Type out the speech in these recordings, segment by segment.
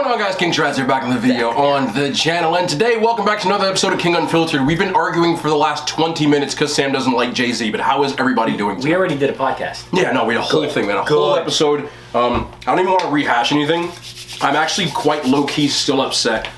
going on, guys? King Shreds here, back in the video on the channel, and today, welcome back to another episode of King Unfiltered. We've been arguing for the last 20 minutes because Sam doesn't like Jay-Z, but how is everybody doing today? We already did a podcast. Yeah, no, we had a whole thing, we had a whole episode. I don't even want to rehash anything. I'm actually quite low-key still upset.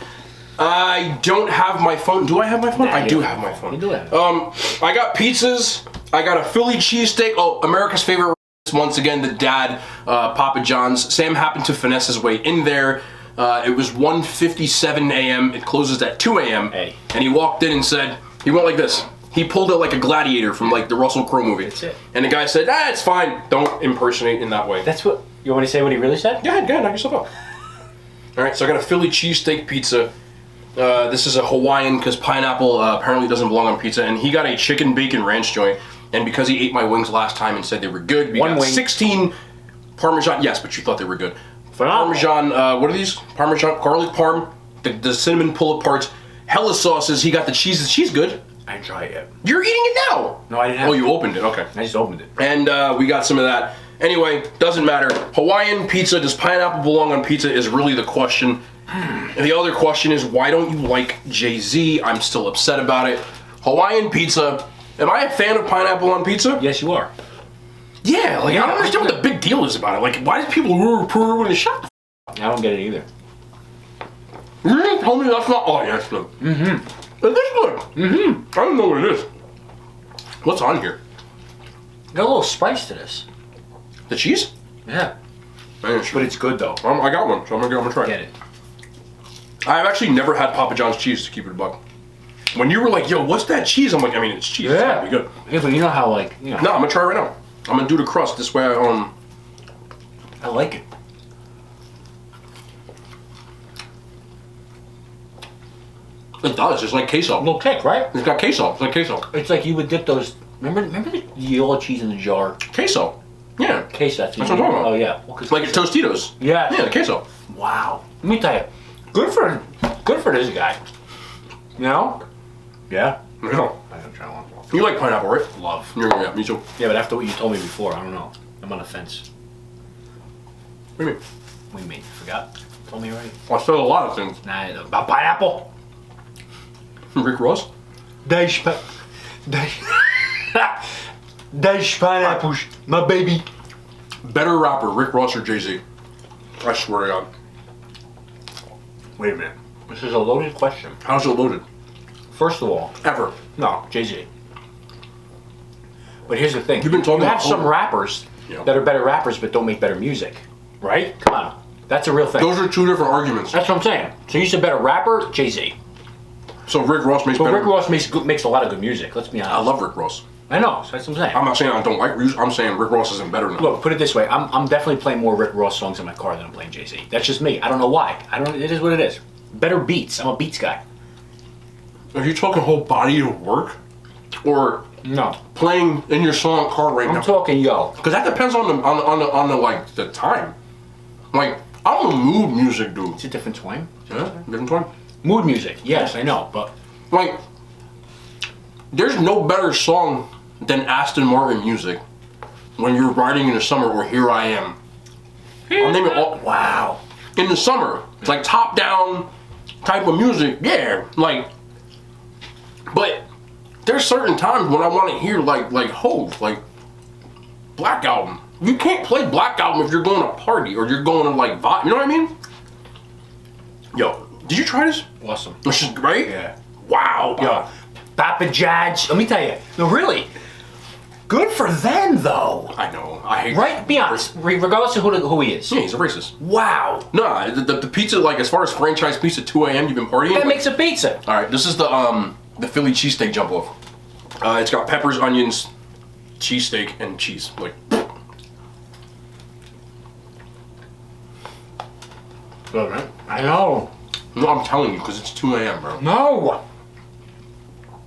I don't have my phone. Do I have my phone? I do have my phone. You do have it. I got pizzas. I got a Philly cheesesteak. Oh, America's favorite. Once again, the dad, Papa John's. Sam happened to finesse his way in there. It was 1:57 a.m. It closes at 2 a.m. Hey. And he walked in and said, he went like this. He pulled it like a gladiator from like the Russell Crowe movie. That's it. And the guy said, it's fine. Don't impersonate in that way. That's what, you want me to say what he really said? Go ahead, knock yourself out. All right, so I got a Philly cheesesteak pizza. This is a Hawaiian because pineapple apparently doesn't belong on pizza. And he got a chicken bacon ranch joint. And because he ate my wings last time and said they were good, we got 16 Parmesan. Yes, but you thought they were good. Phenomenal. Parmesan, what are these? Parmesan, garlic parm, the cinnamon pull-aparts, hella sauces. He got the cheese. The cheese good? I didn't try it yet. You're eating it now. No, I didn't have Oh, you opened it. Okay. I just opened it. And we got some of that. Anyway, doesn't matter. Hawaiian pizza, does pineapple belong on pizza is really the question. And the other question is, why don't you like Jay-Z? I'm still upset about it. Hawaiian pizza. Am I a fan of pineapple on pizza? Yes, you are. Yeah, like I don't understand what the big deal is about it. Like, why do people when they shut the I don't get it either. You didn't tell me that's not. Oh, yeah, it's good. Mm-hmm. It is good. Mm-hmm. I don't know what it is. What's on here? Got a little spice to this. The cheese? Yeah. Man, But it's good though. I got one, so I'm gonna try it. Get it. I've actually never had Papa John's cheese, to keep it a buck. When you were like, yo, what's that cheese? I'm like, I mean, it's cheese. It's gotta be good. Yeah, but you know how, like, you know. No, I'm gonna try it right now. I'm gonna do the crust. This way I like it. It does. It's like queso. A little kick, right? It's got queso. It's like queso. It's like you would dip those. Remember the yellow cheese in the jar? Queso. Yeah. Queso. That's what I'm talking about. Oh yeah. Well, It's like Tostitos. Yeah. Yeah, the queso. Wow. Let me tell you, good for this guy. You know? Yeah. Yeah. I don't try one. You like pineapple, right? Love. Yeah, me too. Yeah, but after what you told me before, I don't know. I'm on the fence. What do you mean? What do you mean? Forgot? Told me already. I said a lot of things. Nah, about pineapple. Rick Ross? Dash pineapples, my baby. Better rapper, Rick Ross or Jay-Z? I swear to God. Wait a minute. This is a loaded question. How's it loaded? First of all, Ever. no, Jay-Z. But here's the thing. You've been talking you have about some rappers that are better rappers but don't make better music. Right? Come on. That's a real thing. Those are two different arguments. That's what I'm saying. So you said better rapper, Jay-Z. So Rick Ross makes But better. Rick Ross makes a lot of good music, let's be honest. I love Rick Ross. I know, so that's what I'm saying. I'm not saying I don't like music. I'm saying Rick Ross isn't better now. Look, put it this way. I'm definitely playing more Rick Ross songs in my car than I'm playing Jay-Z. That's just me. I don't know why. It is what it is. Better beats. I'm a beats guy. Are you talking whole body of work? Or No. playing in your song car right now? I'm talking yo. Because that depends on the like the time. Like I'm a mood music dude. It's a different twang. Yeah, different time. Mood music. Yes, I know, but Like there's no better song than Aston Martin music when you're riding in the summer or Here I Am. I'll name it all. wow. In the summer, it's like top down type of music. Yeah, like. But there's certain times when I want to hear like Hove, like Black Album. You can't play Black Album if you're going to party or you're going to like vibe. You know what I mean? Yo, did you try this? Awesome. This is great. Yeah. Wow. Yo, Papa Judge. Let me tell you. No, really. Good for them, though. I know. I hate. Right? Be honest. Regardless of who he is. Yeah, he's a racist. Wow. No, the pizza, like as far as franchise pizza, 2 a.m. You've been partying. That makes a pizza. All right, this is the Philly cheesesteak jump off. It's got peppers, onions, cheesesteak, and cheese. Like. Good, man. I know. No, I'm telling you, because it's 2 a.m., bro. No.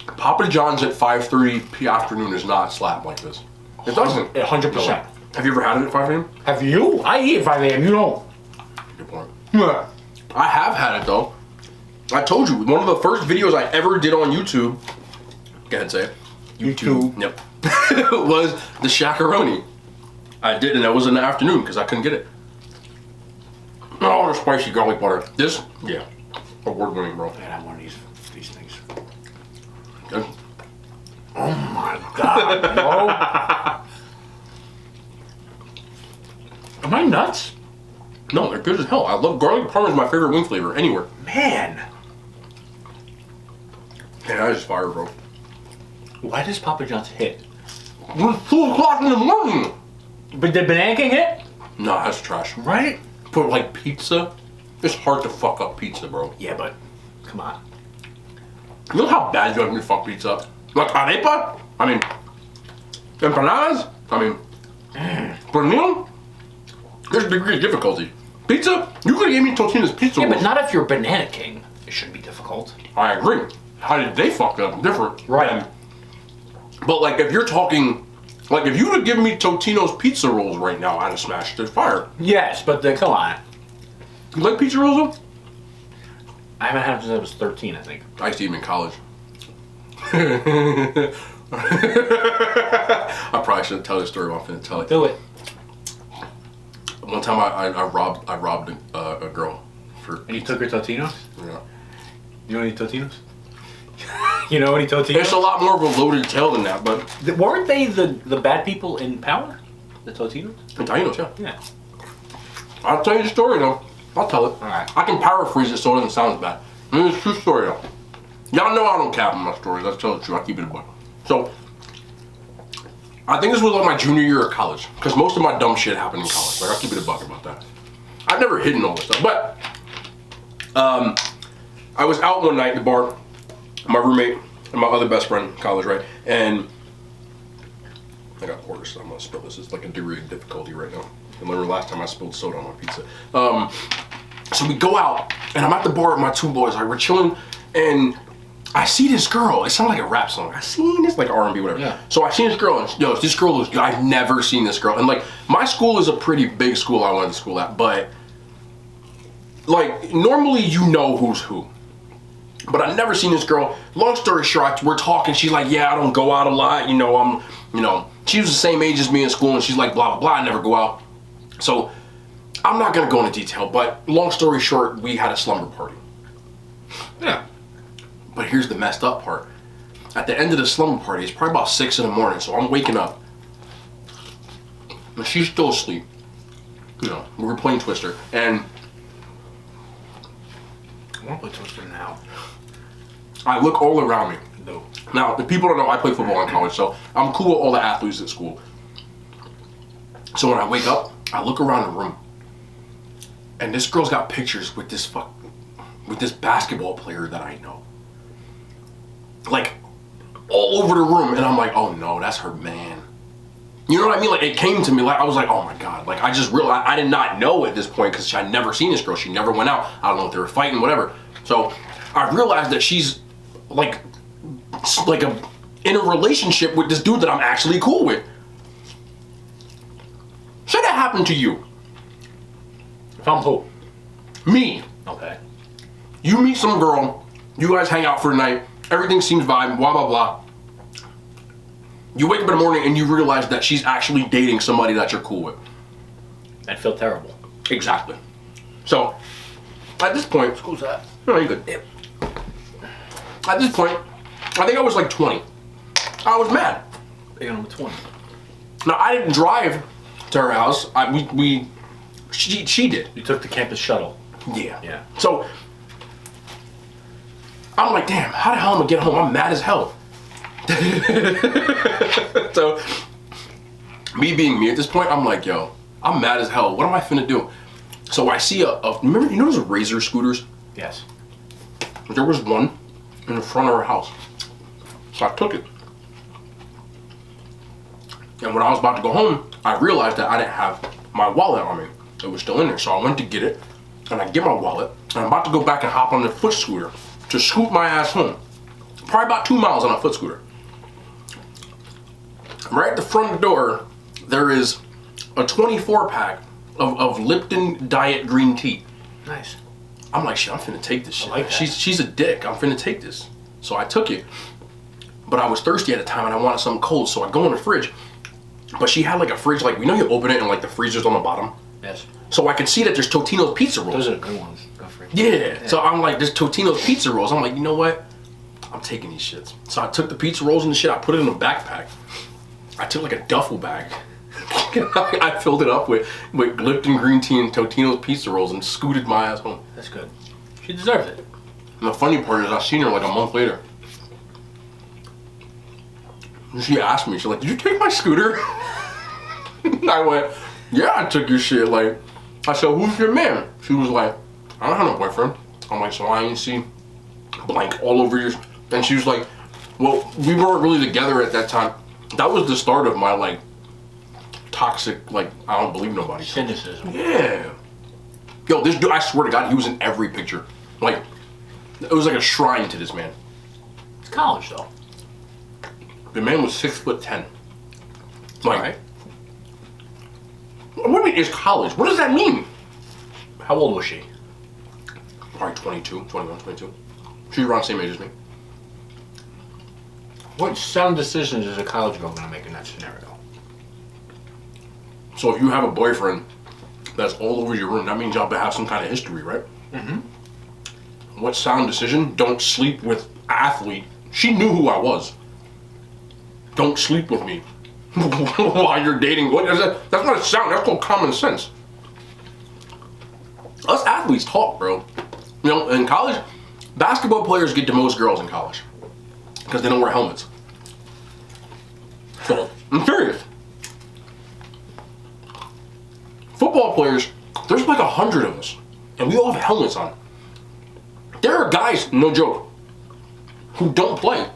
Papa John's at 5:30 p. afternoon is not slap like this. It doesn't. 100%. Have you ever had it at 5 a.m.? Have you? I eat at 5 a.m. You know. Good point. Yeah. I have had it though. I told you, one of the first videos I ever did on YouTube. Go ahead, say it. YouTube. Yep. was the shakaroni. I did, and that was in the afternoon because I couldn't get it. Oh, the spicy garlic butter. This, yeah, award-winning, bro. Man, I want these things. Good. Oh my god, bro. Am I nuts? No, they're good as hell. I love garlic parm is my favorite wing flavor anywhere. Man. Yeah, that is fire, bro. Why does Papa John's hit? It's 2 o'clock in the morning. But the Banana King hit? No, that's trash. Right? But like pizza, it's hard to fuck up pizza, bro. Yeah, but come on. You know how bad you have me to fuck pizza up? Like arepa? I mean, empanadas? I mean, pernil? There's a degree of difficulty. Pizza? You could have gave me Totino's pizza Yeah, rolls. but not if you're Banana King. It shouldn't be difficult. I agree. How did they fuck up? Different. Right. But like, if you're talking, like if you would have given me Totino's pizza rolls right now, I'd have smashed their fire. Yes, but come on. You like pizza rolls though? I haven't had them since I was 13, I think. I used to eat them in college. I probably shouldn't tell this story, but I'm finna tell it. Do it. One time I robbed a girl for And you took her Totinos? yeah. You know any Totinos? You know any Totinos? It's a lot more of a loaded tale than that, but Weren't they the bad people in Power? The Totinos? Italianos, yeah. Yeah. I'll tell you the story though. I'll tell it. Alright. I can paraphrase it so it doesn't sound as bad. I mean, it's a true story though. Y'all know I don't cap in my stories. Let's tell the truth. I keep it a buck. So, I think this was like my junior year of college, because most of my dumb shit happened in college. Like, I'll keep it a buck about that. I've never hidden all this stuff, but I was out one night at the bar, my roommate and my other best friend in college, right? And I got orders, so I'm gonna spill this. It's like a degree of difficulty right now. I remember last time I spilled soda on my pizza. So we go out, and I'm at the bar with my two boys. Like, we're chilling, and I see this girl. It sounds like a rap song. I seen this, like R&B, whatever. Yeah. So I seen this girl, and yo, this girl was, I've never seen this girl. And like, my school is a pretty big school I went to school at, but like, normally you know who's who. But I've never seen this girl. Long story short, we're talking. She's like, yeah, I don't go out a lot. You know, she was the same age as me in school, and she's like, blah, blah, blah, I never go out. So I'm not gonna go into detail, but long story short, we had a slumber party. Yeah. But here's the messed up part. At the end of the slumber party, it's probably about 6 in the morning, so I'm waking up. And she's still asleep. You know, we were playing Twister, and I want to play Twister now. I look all around me. No. Now, if people don't know, I play football in college, so I'm cool with all the athletes at school. So when I wake up, I look around the room, and this girl's got pictures with this basketball player that I know. Like, all over the room, and I'm like, oh no, that's her man. You know what I mean? Like, it came to me, like, I was like, oh my God. Like, I just realized, I did not know at this point, because I'd never seen this girl. She never went out. I don't know if they were fighting, whatever. So, I realized that she's, like in a relationship with this dude that I'm actually cool with. Should that happen to you? If I'm who? Me. Okay. You meet some girl, you guys hang out for a night, everything seems vibe, blah, blah, blah. You wake up in the morning and you realize that she's actually dating somebody that you're cool with. I'd feel terrible. Exactly. So, at this point, Who's that? no, you're good. Yep. At this point, I think I was like 20. I was mad. Big on 20. Now, I didn't drive to her house. She did. You took the campus shuttle. Yeah. Yeah. So, I'm like, damn, how the hell am I gonna get home? I'm mad as hell. So, me being me at this point, I'm like, yo, I'm mad as hell. What am I finna do? So I see remember, you know those Razor scooters? Yes. There was one in the front of her house. So I took it. And when I was about to go home, I realized that I didn't have my wallet on me. It was still in there. So I went to get it, and I get my wallet, and I'm about to go back and hop on the foot scooter to scoot my ass home. Probably about 2 miles on a foot scooter. Right at the front door, there is a 24-pack of Lipton Diet Green Tea. Nice. I'm like, shit, I'm finna take this shit. I like that. She's a dick. I'm finna take this. So I took it. But I was thirsty at the time and I wanted something cold, so I go in the fridge. But she had like a fridge, like, you know, you open it and like the freezer's on the bottom? Yes. So I can see that there's Totino's pizza rolls. Those are the good ones. Go for it. Yeah. So I'm like, there's Totino's pizza rolls. I'm like, you know what? I'm taking these shits. So I took the pizza rolls and the shit. I put it in a backpack. I took like a duffel bag. I filled it up with Lipton green tea and Totino's pizza rolls and scooted my ass home. That's good. She deserves it. And the funny part is I seen her like a month later. And she asked me, she's like, did you take my scooter? And I went, yeah, I took your shit. Like, I said, who's your man? She was like, I don't have no boyfriend. I'm like, so I ain't see blank all over your... And she was like, well, we weren't really together at that time. That was the start of my, like, toxic, like, I don't believe nobody. Cynicism. Yeah. Yo, this dude, I swear to God, he was in every picture. Like, it was like a shrine to this man. It's college, though. The man was 6'10". Like, Right. What do you mean, it's college? What does that mean? How old was she? Probably 22, 21, 22. She's around the same age as me. What sound decisions is a college girl going to make in that scenario? So if you have a boyfriend that's all over your room, that means y'all have some kind of history, right? Mm-hmm. What sound decision? Don't sleep with athlete. She knew who I was. Don't sleep with me while you're dating. What is that? That's not a sound. That's called common sense. Us athletes talk, bro. You know, in college, basketball players get the most girls in college because they don't wear helmets. So I'm serious. Football players, there's like 100 of us, and we all have helmets on. There are guys, no joke, who don't play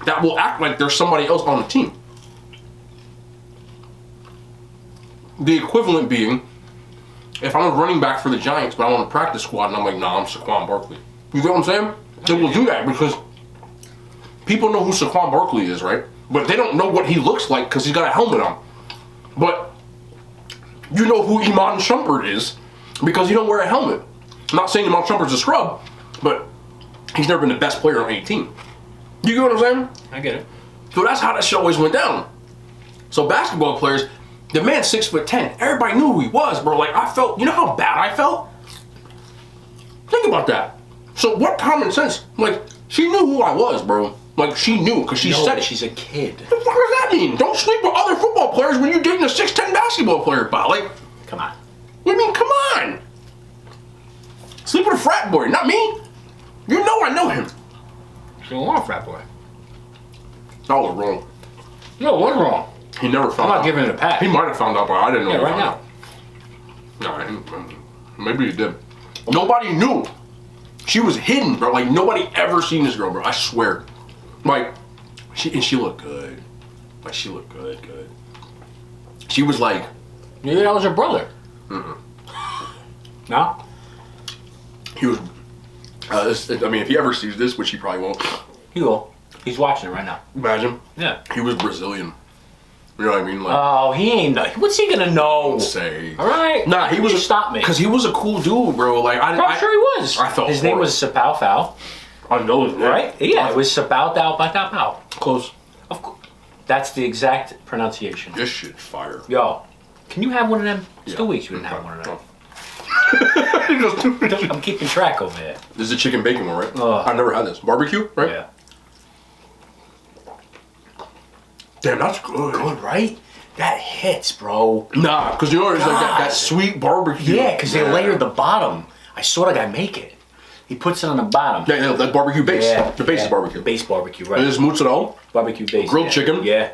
that will act like there's somebody else on the team. The equivalent being, if I'm a running back for the Giants, but I'm on the practice squad, and I'm like, nah, I'm Saquon Barkley. You get what I'm saying? They will do that because people know who Saquon Barkley is, right? But they don't know what he looks like because he's got a helmet on. But you know who Iman Shumpert is because he don't wear a helmet. I'm not saying Iman Shumpert's a scrub, but he's never been the best player on any team. You get what I'm saying? I get it. So that's how that shit always went down. So basketball players, the man's 6'10". Everybody knew who he was, bro. Like, I felt, you know how bad I felt? Think about that. So what common sense? Like, she knew who I was, bro. Like, she knew, because she said it. She's a kid. What the fuck does that mean? Don't sleep with other football players when you're dating a 6'10" basketball player, pal. Like, Come on. what do you mean, come on? Sleep with a frat boy, not me. You know I know him. She don't want a frat boy. That was wrong. No, what's wrong? He never found out. I'm not giving it a pass. He might have found out, but I didn't know. Yeah, he right found now. out. No, maybe he did. Nobody knew. She was hidden, bro. Like, nobody ever seen this girl, bro. I swear. Like, she looked good. Like, she looked good. She was like... Maybe that was her brother. No? He was... I mean, if he ever sees this, which he probably won't. He will. He's watching it right now. Imagine. Yeah. He was Brazilian. You know what I mean? Like, Oh, he ain't know. What's he gonna know? say. All right. Nah, he was... Stop me. Because he was a cool dude, bro. Like, I'm sure he was. I felt his name was Sapao Foul. I know his name. Right? Yeah, it was Sapao Tao Patao Pao. Close. Of course. That's the exact pronunciation. This shit's fire. Yo, can you have one of them? It's Yeah. 2 weeks you didn't have one of them. He goes, "Dude." I'm keeping track over here. This is a chicken bacon one, right? Ugh. I've never had this. Barbecue, right? Yeah. Damn, that's good. Good, right? That hits, bro. Nah, because you know it's like that God. sweet barbecue. Yeah, because they layer the bottom. I saw the guy make it. He puts it on the bottom. Yeah, that barbecue base. Yeah. The base is barbecue. Base barbecue, right? And it's mozzarella. Barbecue base. Grilled yeah. chicken. Yeah.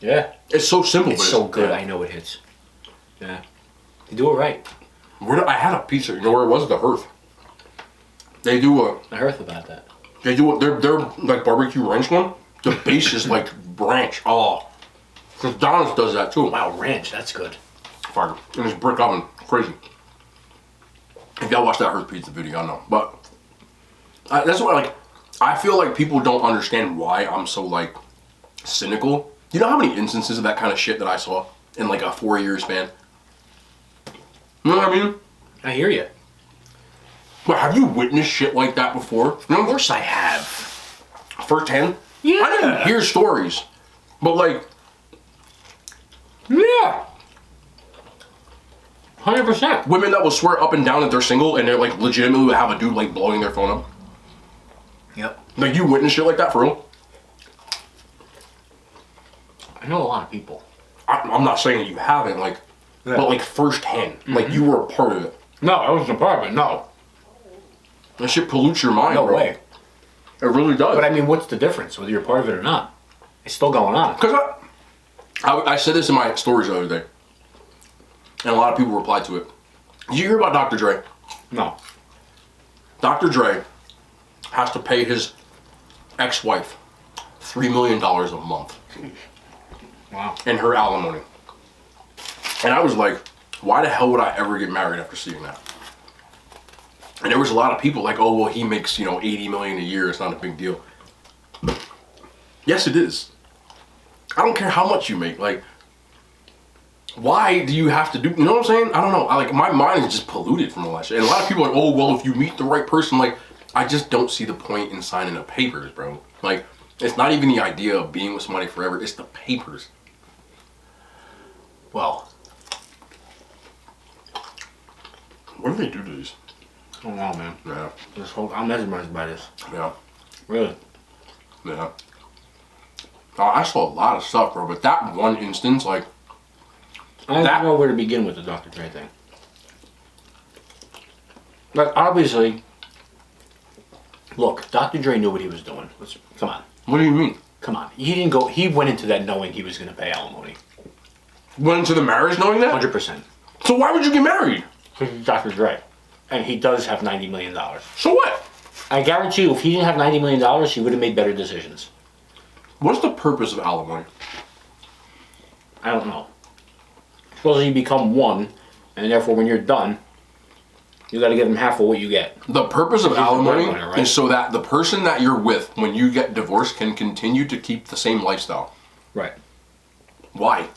Yeah. It's so simple, It's but so good. yeah. I know it hits. Yeah. You do it right. I had a pizza. You know where it was? The Hearth. They do a. I heard about that. They do a. Their like barbecue ranch one. The base is like branch. Oh, because Donald's does that too. Wow, ranch. That's good. Fire in his brick oven. Crazy. If y'all watch that Hearth pizza video, I know. But that's what like. I feel like people don't understand why I'm so like cynical. You know how many instances of that kind of shit that I saw in like a 4-year span? You know what I mean? I hear you. But have you witnessed shit like that before? You know, Of course I have. firsthand? Yeah. I didn't hear stories. But like, Yeah. 100%. Women that will swear up and down that they're single and they're like legitimately would have a dude like blowing their phone up. Yep. Like you witness shit like that for real? I know a lot of people. I'm not saying that you haven't, like, but like firsthand, like you were a part of it. No, I wasn't a part of it. No. That shit pollutes your mind, No bro. way. It really does. But I mean, what's the difference whether you're part of it or not? It's still going on. Because I said this in my stories the other day, and a lot of people replied to it. Did you hear about Dr. Dre? No. Dr. Dre has to pay his ex-wife $3 million a month Wow. in her alimony. And I was like, why the hell would I ever get married after seeing that? And there was a lot of people like, oh, well, he makes, $80 million a year. It's not a big deal. Yes, it is. I don't care how much you make. Like, why do you have to do, you know what I'm saying? I don't know. My mind is just polluted from all that shit. And a lot of people are like, oh, well, if you meet the right person, like, I just don't see the point in signing the papers, bro. Like, it's not even the idea of being with somebody forever. It's the papers. Well, What do they do to these? I don't know, man. Yeah. I'm mesmerized by this. Yeah. Really. Yeah. I saw a lot of stuff, bro, but that one instance, like, I don't know where to begin with the Dr. Dre thing. Like, obviously, look, Dr. Dre knew what he was doing. Come on. what do you mean? Come on. He went into that knowing he was going to pay alimony. Went into the marriage knowing that? 100%. So why would you get married? Because he's Dr. Dre. And he does have $90 million. So what? I guarantee you, if he didn't have $90 million, he would have made better decisions. What's the purpose of alimony? I don't know. Supposedly you become one, and therefore when you're done, you got to give him half of what you get. The purpose of He's the alimony breadwinner, right? is so that the person that you're with when you get divorced can continue to keep the same lifestyle. Right. Why?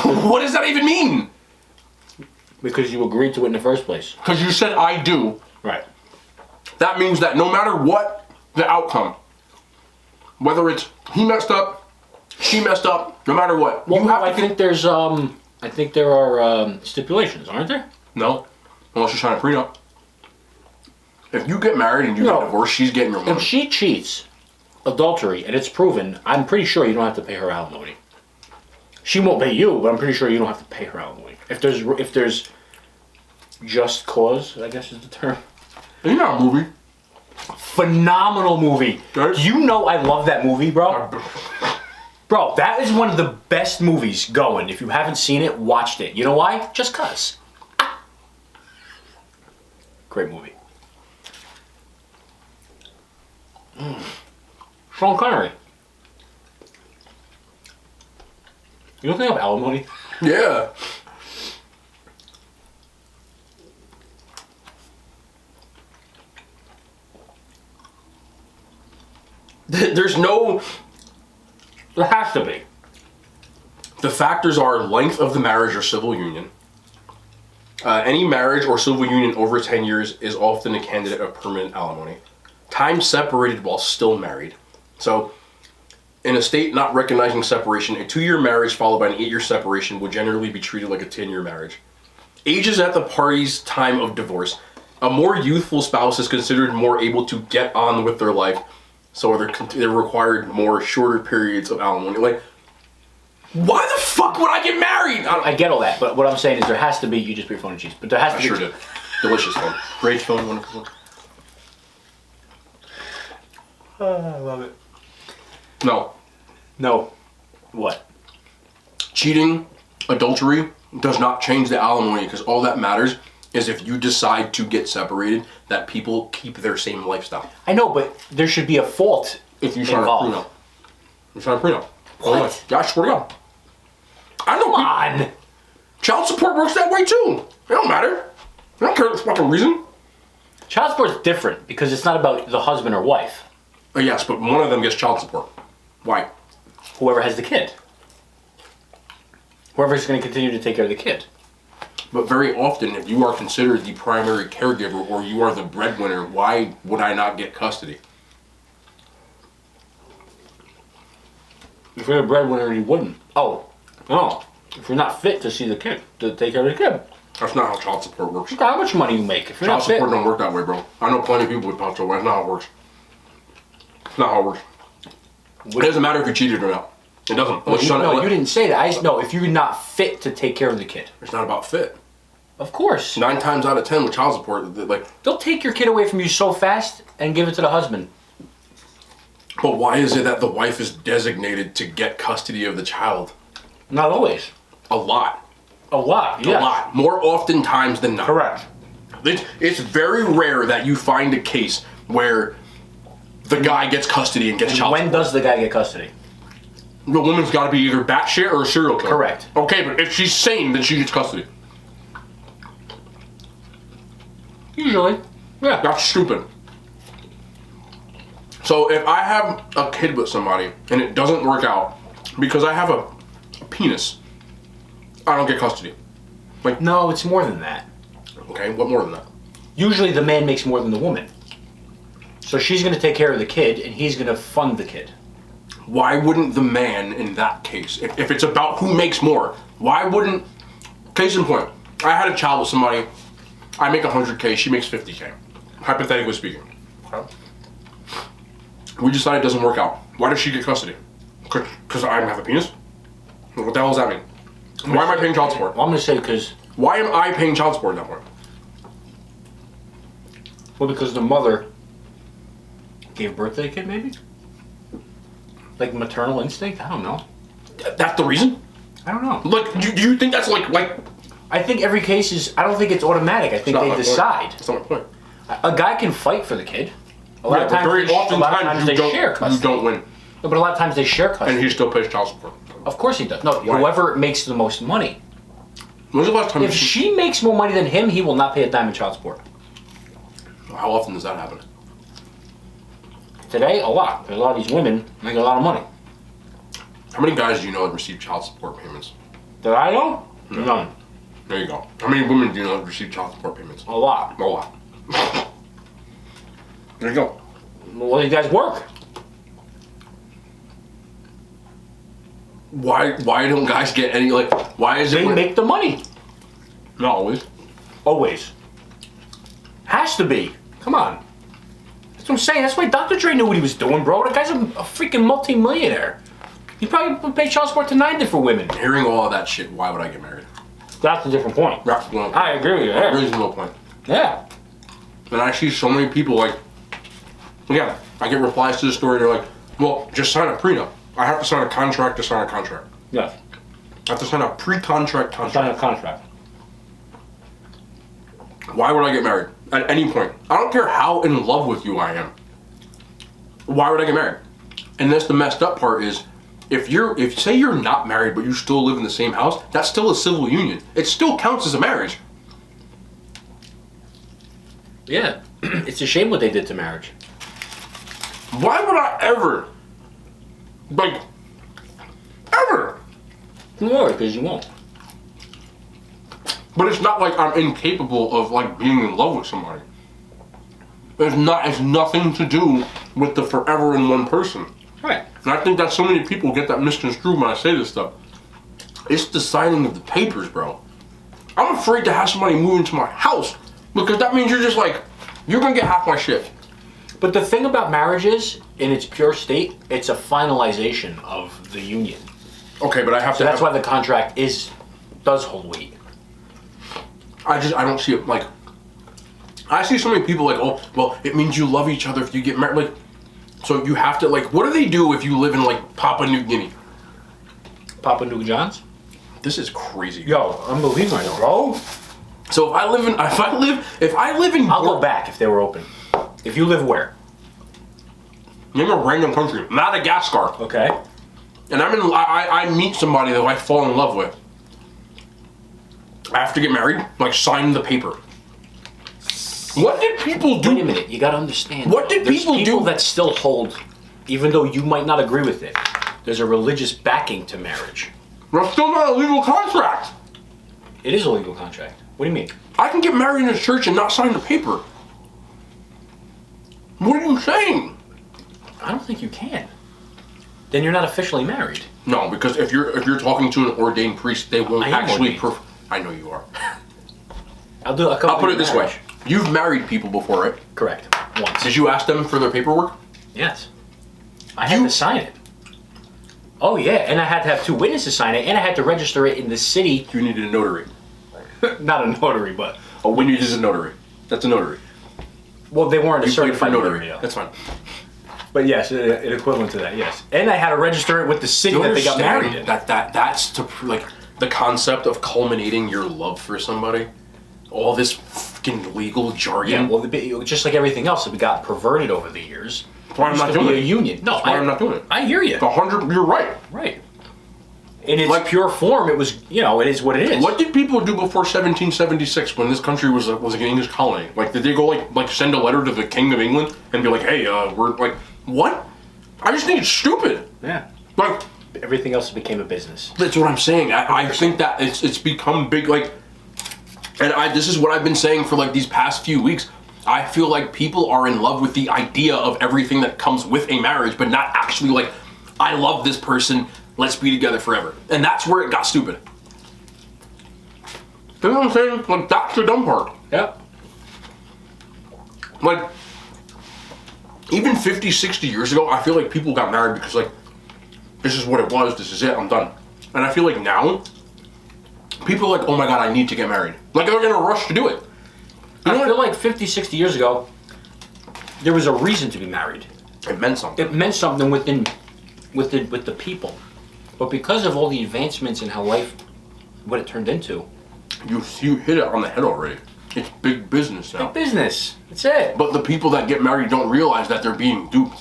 What does that even mean? Because you agreed to it in the first place. Because you said I do. Right. That means that no matter what the outcome, whether it's he messed up, she messed up, no matter what, Well, you have I to. think there are stipulations, aren't there? No, unless you're signing a prenup. If you get married and you No. get divorced, she's getting your If money. she cheats, adultery, and it's proven, I'm pretty sure you don't have to pay her alimony. She won't pay you, but I'm pretty sure you don't have to pay her alimony. If there's just cause, I guess is the term. Isn't that a movie? Phenomenal movie. Right? Do you know I love that movie, bro? Bro, that is one of the best movies going. If you haven't seen it, watched it. You know why? Just cuz. Great movie. Sean Connery. You don't think of alimony? Yeah. There's no. There has to be. The factors are length of the marriage or civil union. Any marriage or civil union over 10 years is often a candidate of permanent alimony. Time separated while still married. So, in a state not recognizing separation, a 2-year marriage followed by an 8-year separation would generally be treated like a 10-year marriage. Ages at the party's time of divorce. A more youthful spouse is considered more able to get on with their life, so they're required more shorter periods of alimony. Like, why the fuck would I get married? I get all that, but what I'm saying is there has to be, you just put your phone in cheese, but there has to I be. sure did. Delicious phone. Great phone, wonderful phone. I love it. No. No. What? Cheating, adultery does not change the alimony because all that matters is if you decide to get separated, that people keep their same lifestyle. I know, but there should be a fault If you sign a involved. prenup. You sign a prenup. What? Yeah, I swear to God. I know. Come on! Child support works that way too. It don't matter. I don't care the fucking reason. Child support's different because it's not about the husband or wife. Yes, but one of them gets child support. Why? Whoever has the kid. Whoever's going to continue to take care of the kid. But very often, if you are considered the primary caregiver or you are the breadwinner, why would I not get custody? If you're a breadwinner, you wouldn't. Oh. If you're not fit to see the kid, to take care of the kid. That's not how child support works. Look how much money you make. If you're Child not fit. support don't work that way, bro. I know plenty of people with child support. That's not how it works. It's not how it works. It doesn't matter if you cheated or not. It doesn't. No, you didn't say that. No, if you're not fit to take care of the kid. It's not about fit. Of course. 9 times out of 10 with child support, like. They'll take your kid away from you so fast and give it to the husband. But why is it that the wife is designated to get custody of the child? Not always. A lot. A lot, yes. A lot. More often times than not. Correct. It's very rare that you find a case where the guy gets custody and gets child When support. does the guy get custody? The woman's got to be either batshit or a serial killer. Correct. Okay, but if she's sane, then she gets custody. Usually. Yeah. That's stupid. So if I have a kid with somebody and it doesn't work out because I have a penis, I don't get custody. Like, No, it's more than that. okay, what more than that? Usually the man makes more than the woman. So she's going to take care of the kid and he's going to fund the kid. Why wouldn't the man in that case, if it's about who makes more, why wouldn't, case in point, I had a child with somebody, I make 100K, she makes 50K, hypothetically speaking. We decide it doesn't work out. Why does she get custody? Because I have a penis? What the hell does that mean? Why am I paying child support? Well, I'm going to say because... Why am I paying child support at that point? Well, because the mother gave birth to the kid, maybe? Like maternal instinct? I don't know. That's the reason? I don't know. Like, do you think that's like... I think every case is... I don't think it's automatic. I think they decide. That's not my point. A guy can fight for the kid. A lot of times very often they share you custody. don't win. No, but a lot of times they share custody. And he still pays child support. Of course he does. No, Why? whoever makes the most money. When's the last time If she makes more money than him, he will not pay a dime in child support. How often does that happen? Today, a lot. There's a lot of these women make a lot of money. How many guys do you know that receive child support payments? That I know? None. There you go. How many women do you know that receive child support payments? A lot. A lot. There you go. Well, you guys work. Why don't guys get any, like, why is They it... make the money. Not always. Always. Has to be. Come on. That's what I'm saying. That's why Dr. Dre knew what he was doing, bro. The guy's a freaking multi-millionaire. He probably would pay child support to 9 different women. Hearing all of that shit, why would I get married? That's a different point. That's one. I agree with you there. Reasonable point. Yeah. And I see so many people like, yeah, I get replies to the story. They're like, well, just sign a prenup. I have to sign a contract to sign a contract. Yes. I have to sign a pre-contract Sign contract. a contract. Why would I get married? At any point. I don't care how in love with you I am. Why would I get married? And that's the messed up part is, if say you're not married but you still live in the same house, that's still a civil union. It still counts as a marriage. Yeah. It's a shame what they did to marriage. Why would I ever, like, ever? No, because you won't. But it's not like I'm incapable of like being in love with somebody. It's nothing to do with the forever in one person. Right. And I think that so many people get that misconstrued when I say this stuff. It's the signing of the papers, bro. I'm afraid to have somebody move into my house because that means you're just like, you're gonna get half my shit. But the thing about marriage is, in its pure state, it's a finalization of the union. Okay, but I have So to. that's why the contract does hold weight. I don't see it like. I see so many people like, oh, well, it means you love each other if you get married. Like, so you have to like, what do they do if you live in like Papua New Guinea? Papa New John's? This is crazy. Yo, unbelievable, bro. So if I live in, I'll go back if they were open. If you live where? name a random country, Madagascar, Okay. and I meet somebody that I fall in love with. I have to get married, like sign the paper. What did people do? Wait a minute, you gotta understand. What did There's people do? that still hold, even though you might not agree with it. There's a religious backing to marriage. That's still not a legal contract. It is a legal contract. What do you mean? I can get married in a church and not sign the paper. What are you saying? I don't think you can. Then you're not officially married. No, because if you're talking to an ordained priest, they won't I am actually. ordained. I know you are. I'll put it this way: you've married people before, right? Correct. Once. Did you ask them for their paperwork? Yes. I had to sign it. Oh yeah, and I had to have 2 witnesses sign it, and I had to register it in the city. You needed a notary. Not a notary, but A witness is a notary. That's a notary. well, they weren't a You played for certified notary. notary. Though. That's fine. But yes, it equivalent to that. Yes, and I had to register it with the city that they got married in. That's to like the concept of culminating your love for somebody. All this fucking legal jargon. Yeah, well, just like everything else, it got perverted over the years. That's why I'm not Used to doing be it. a union. No, That's why I'm not doing it. I hear you. 100. You're right. Right. In its pure form, it was, it is what it is. What did people do before 1776 when this country was an English colony? Like, did they go like send a letter to the King of England and be like, hey, we're like, what? I just think it's stupid. Yeah. Like, Everything else became a business. that's what I'm saying. I think that it's become big. Like, and this is what I've been saying for like these past few weeks. I feel like people are in love with the idea of everything that comes with a marriage, but not actually like, I love this person. Let's be together forever. And that's where it got stupid. You know what I'm saying? Like, that's the dumb part. Yep. Like, even 50, 60 years ago, I feel like people got married because, like, this is what it was, this is it, I'm done. And I feel like now, people are like, oh my god, I need to get married. Like, they're in a rush to do it. I feel like 50, 60 years ago, there was a reason to be married. It meant something. It meant something with the people. But because of all the advancements in how life, what it turned into. You hit it on the head already. It's big business now. Big business. That's it. But the people that get married don't realize that they're being duped.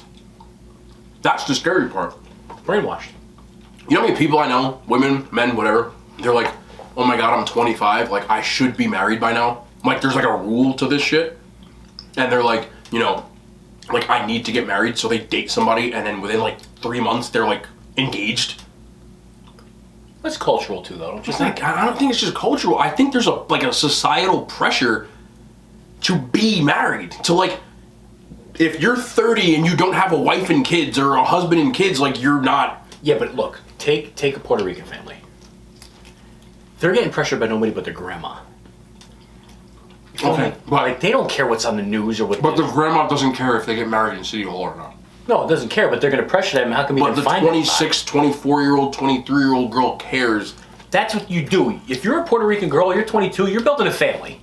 That's the scary part. Brainwashed. You know how many people I know, women, men, whatever, they're like, oh my god, I'm 25, like, I should be married by now. Like, there's like a rule to this shit. And they're like, like, I need to get married, so they date somebody, and then within like 3 months, they're like, engaged. That's cultural too, though. Don't you think? I don't think it's just cultural. I think there's a societal pressure to be married. To like, if you're 30 and you don't have a wife and kids or a husband and kids, like you're not. Yeah, but look, take a Puerto Rican family. They're getting pressured by nobody but their grandma. Okay, but Like, they don't care what's on the news or what. But the grandma doesn't care if they get married in City Hall or not. No, it doesn't care, but they're going to pressure them. How can we But the find 26, 24-year-old, 23-year-old girl cares. That's what you do. If you're a Puerto Rican girl, you're 22, you're building a family.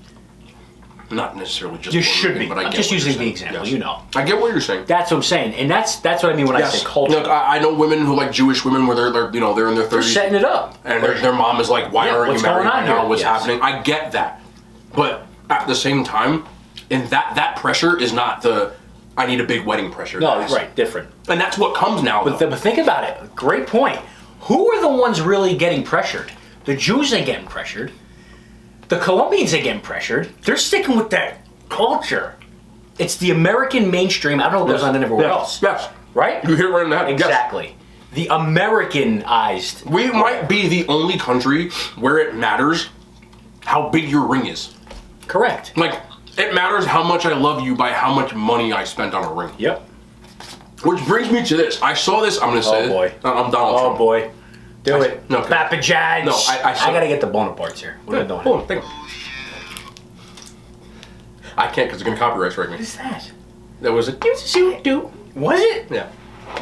Not necessarily just You Puerto should Rican, be. but I I'm get just what you're using the saying. example, Yes. I get what you're saying. That's what I'm saying. And that's what I mean when I say culture. Look, I know women who like Jewish women where they're in their 30s. They're setting it up. And their mom is like, why Yeah, aren't you what's married going on right now? here? What's Yes. happening? I get that. But at the same time, and that pressure is not the, I need a big wedding pressure. No, guys. right, different. And that's what comes now, But, though. but think about it. Great point. Who are the ones really getting pressured? The Jews ain't getting pressured. The Colombians ain't getting pressured. They're sticking with that culture. It's the American mainstream. I don't know what goes on everywhere else. Yes. Right? You hit it right in the head. Yes. Exactly. The Americanized. We might be the only country where it matters how big your ring is. Correct. Like, it matters how much I love you by how much money I spent on a ring. Yep. Which brings me to this. I saw this, I'm going to say Oh, boy. it. I'm Donald Trump. Oh, boy. Do it. No, Papa Judge. No, I saw- I gotta get the Bonapartes here. What are we doing? Hold on, think. I can't because it's going to copyright strike me. What is that? That was it. Was it? Yeah.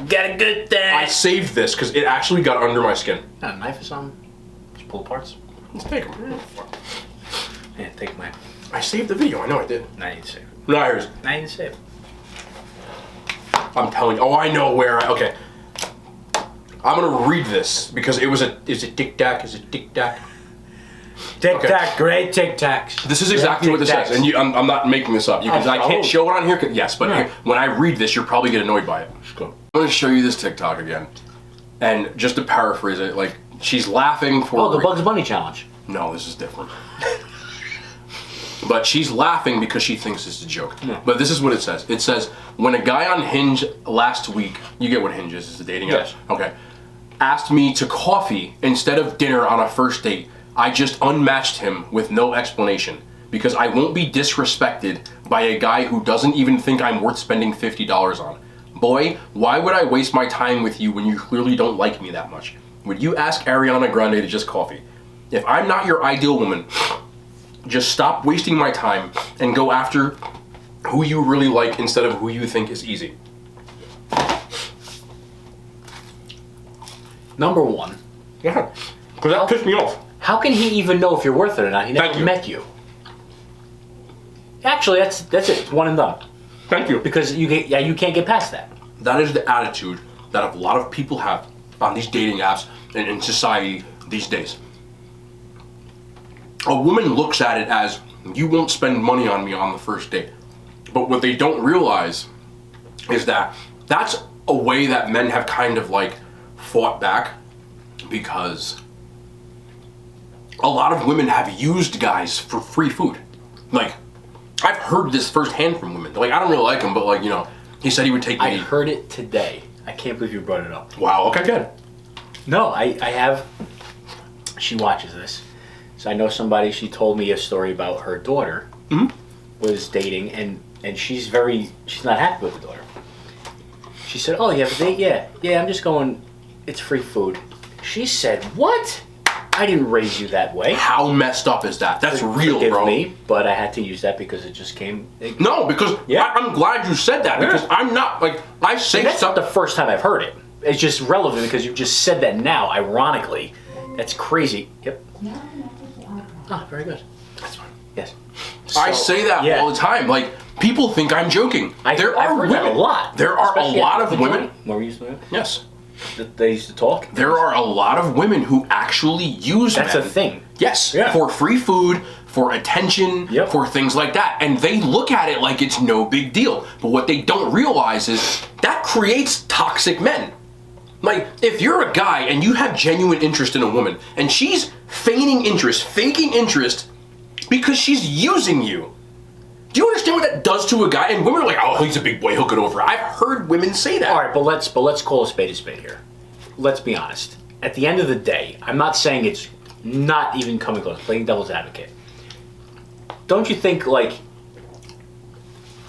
Got a good thing. I saved this because it actually got under my skin. Got a knife or something? Just pull parts. Let's take them. Yeah, take mine. I saved the video. I know I did. Now you can save it. No, here's. Now you can save it. I'm telling you. Oh, I know where. Okay. I'm gonna read this because it was a. Is it Tic Tac? Is it Tic Tac? Tic Okay. Tac, great Tic Tacs. This is exactly what this says, and I'm not making this up. Because I can't show it on here. Yes, but Right. when I read this, you'll probably get annoyed by it. I'm gonna show you this TikTok again, and just to paraphrase it, like she's laughing for. Oh, the Bugs Bunny challenge. No, this is different. But she's laughing because she thinks it's a joke. Yeah. But this is what it says. It says, when a guy on Hinge last week, you get what Hinge is, it's a dating app? Yes. Okay. Asked me to coffee instead of dinner on a first date, I just unmatched him with no explanation because I won't be disrespected by a guy who doesn't even think I'm worth spending $50 on. Boy, why would I waste my time with you when you clearly don't like me that much? would you ask Ariana Grande to just coffee? If I'm not your ideal woman, just stop wasting my time and go after who you really like instead of who you think is easy. Number one. Yeah. Because that pissed me off. How can he even know if you're worth it or not? He never met you. Actually, that's it. It's one and done. Thank you. Because you can't get past that. That is the attitude that a lot of people have on these dating apps and in society these days. A woman looks at it as, you won't spend money on me on the first date. But what they don't realize is that that's a way that men have kind of like fought back, because a lot of women have used guys for free food. Like, I've heard this firsthand from women. Like, I don't really like him, but like, you know, he said he would take me. I heard it today. I can't believe you brought it up. Wow, okay, good. No, I have. She watches this. So I know somebody, she told me a story about her daughter was dating, and she's not happy with the daughter. She said, oh, you have a date? Yeah, I'm just going, it's free food. She said, what? I didn't raise you that way. How messed up is that? That's real, Forgive bro. me, but I had to use that because it just came. No, because I'm glad you said that, because I'm not, like, I say That's stuff. not the first time I've heard it. It's just relevant because you just said that now, ironically. That's crazy. Yep. Ah, very good. That's fine. Yes. I say that all the time. Like, people think I'm joking. I've heard that a lot. There are Especially a lot of women. What were you saying? Yes. That they used to talk? There are a lot of women who actually use That's men. a thing. Yes. Yeah. For free food, for attention, for things like that. And they look at it like it's no big deal. But what they don't realize is that creates toxic men. Like, if you're a guy and you have genuine interest in a woman, and she's feigning interest, faking interest, because she's using you. Do you understand what that does to a guy? And women are like, oh, he's a big boy, he'll get over it. I've heard women say that. All right, but let's call a spade here. Let's be honest. At the end of the day, I'm not saying it's not even coming close, playing devil's advocate. Don't you think, like,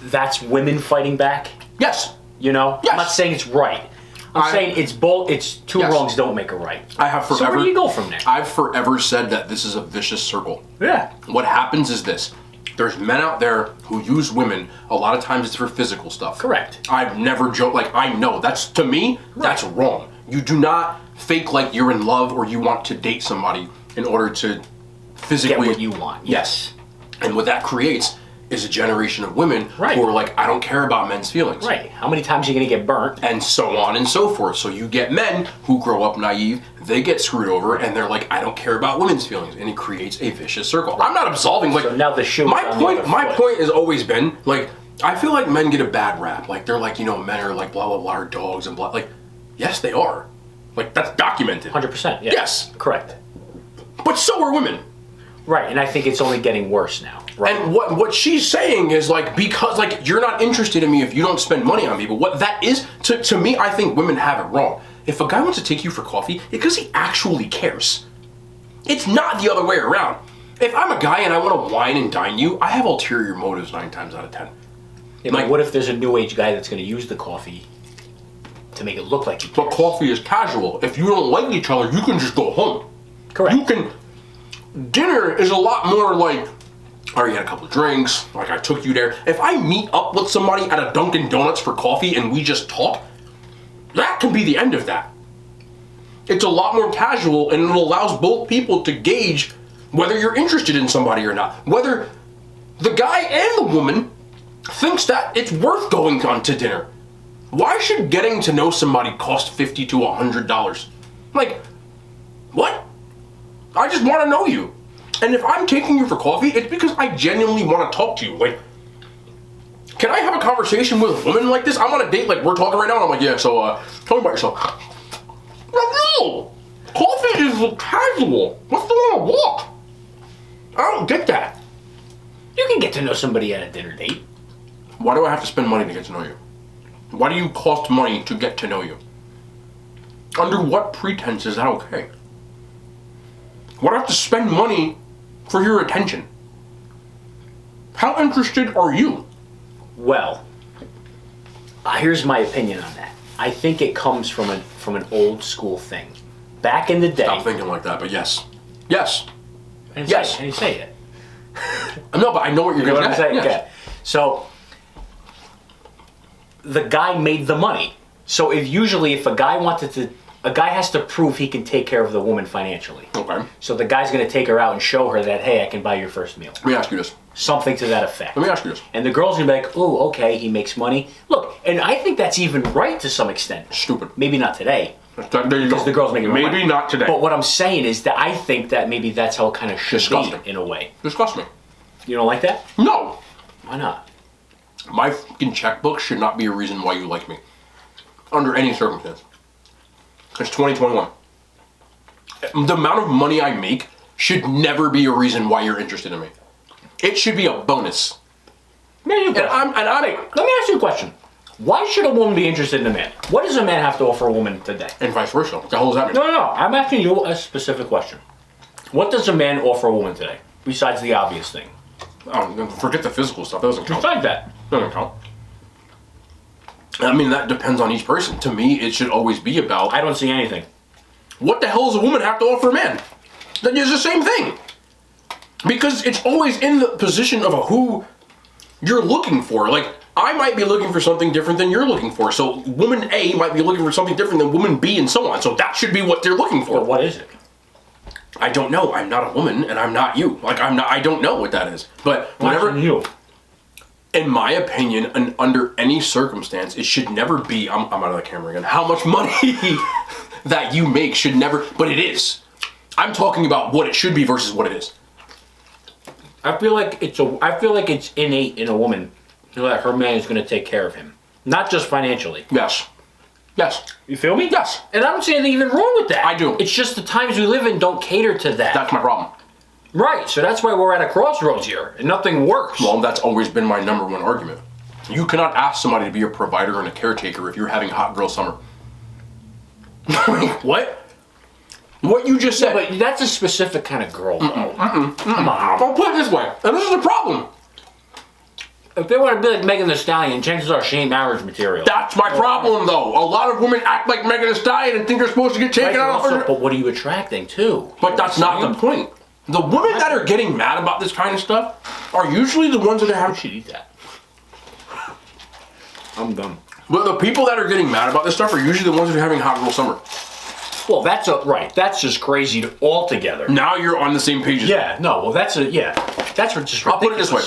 that's women fighting back? Yes. You know? Yes. I'm not saying it's right. I'm saying it's two wrongs don't make a right. I have forever. So where do you go from there? I've forever said that this is a vicious circle. Yeah. What happens is this. There's men out there who use women. A lot of times it's for physical stuff. Correct. I've never joked. Like, I know. That's, to me, that's wrong. You do not fake like you're in love or you want to date somebody in order to physically... Get what you want. Yes. And what that creates is a generation of women who are like, I don't care about men's feelings. Right. How many times are you going to get burnt? And so on and so forth. So you get men who grow up naive, they get screwed over, and they're like, I don't care about women's feelings. And it creates a vicious circle. I'm not absolving, like, So now the shoe. my point has always been, like, I feel like men get a bad rap. Like, they're like, you know, men are like blah, blah, blah, are dogs and blah. Like, yes, they are. Like, that's documented. 100%. Yeah. Yes. Correct. But so are women. Right, and I think it's only getting worse now. Right. And what she's saying is, like, because, like, you're not interested in me if you don't spend money on me. But what that is, to me, I think women have it wrong. If a guy wants to take you for coffee, it's because he actually cares. It's not the other way around. If I'm a guy and I want to wine and dine you, I have ulterior motives 9 times out of 10. Yeah, like, what if there's a new age guy that's going to use the coffee to make it look like he cares? But coffee is casual. If you don't like each other, you can just go home. Correct. You can... Dinner is a lot more like, all right, you had a couple of drinks, like I took you there. If I meet up with somebody at a Dunkin' Donuts for coffee and we just talk, that can be the end of that. It's a lot more casual and it allows both people to gauge whether you're interested in somebody or not. Whether the guy and the woman thinks that it's worth going on to dinner. Why should getting to know somebody cost $50 to $100? Like, what? I just want to know you. And if I'm taking you for coffee, it's because I genuinely want to talk to you. Like, can I have a conversation with a woman like this? I'm on a date, like, we're talking right now, and I'm like, yeah, so, tell me about yourself. No! Coffee is casual. Let's go on a walk. I don't get that. You can get to know somebody at a dinner date. Why do I have to spend money to get to know you? Why do you cost money to get to know you? Under what pretense is that okay? Why do I have to spend money for your attention? How interested are you? Well, here's my opinion on that. I think it comes from an old school thing. back in the day. Stop thinking like that, but yes. Yes. And Yes. Say, and you say it. No, but I know what you're You know going what to I'm saying? say. Yes. Okay. So the guy made the money. So if a guy has to prove he can take care of the woman financially. Okay. So the guy's going to take her out and show her that, hey, I can buy your first meal. Let me ask you this. Something to that effect. Let me ask you this. And the girl's going to be like, oh, okay, he makes money. Look, and I think that's even right to some extent. Stupid. Maybe not today. There you Because go. the girl's making more Maybe money. not today. But what I'm saying is that I think that maybe that's how it kind of should Disgusting. be, in a way. Disgust me. You don't like that? No. Why not? My fucking checkbook should not be a reason why you like me. Under any circumstance. It's 2021. The amount of money I make should never be a reason why you're interested in me. It should be a bonus. Let me And I'm ask you a question. Why should a woman be interested in a man? What does a man have to offer a woman today? and vice versa. What the hell does that mean? No. I'm asking you a specific question. What does a man offer a woman today? Besides the obvious thing. Oh, forget the physical stuff. That doesn't count. Besides that. Doesn't count. I mean, that depends on each person. To me, it should always be about I don't see anything. what the hell does a woman have to offer a man? That is the same thing. Because it's always in the position of who you're looking for. Like, I might be looking for something different than you're looking for. So woman A might be looking for something different than woman B and so on. So that should be what they're looking for. But what is it? I don't know. I'm not a woman and I'm not you. Like, I don't know what that is. But whatever. Watching you. In my opinion, and under any circumstance, it should never be, I'm out of the camera again, how much money that you make should never, but it is. I'm talking about what it should be versus what it is. I feel like it's innate in a woman that her man is going to take care of him. Not just financially. Yes. Yes. You feel me? Yes. And I don't see anything even wrong with that. I do. It's just the times we live in don't cater to that. That's my problem. Right, so that's why we're at a crossroads here, and nothing works. Well, that's always been my number one argument. You cannot ask somebody to be a provider and a caretaker if you're having hot girl summer. What? What you just said. But that's a specific kind of girl, though. Come on. I'll put it this way, and this is the problem. If they want to be like Megan Thee Stallion, chances are she ain't marriage material. That's my problem, though. A lot of women act like Megan Thee Stallion and think they're supposed to get taken Right, out of her. but what are you attracting to? But that's not the point. The women that are getting mad about this kind of stuff are usually the ones that I have. should eat that. I'm done. But the people that are getting mad about this stuff are usually the ones that are having hot girl summer. Well, that's just crazy altogether. Now you're on the same page as me. Yeah, no, well, that's just ridiculous. I'll put it this way.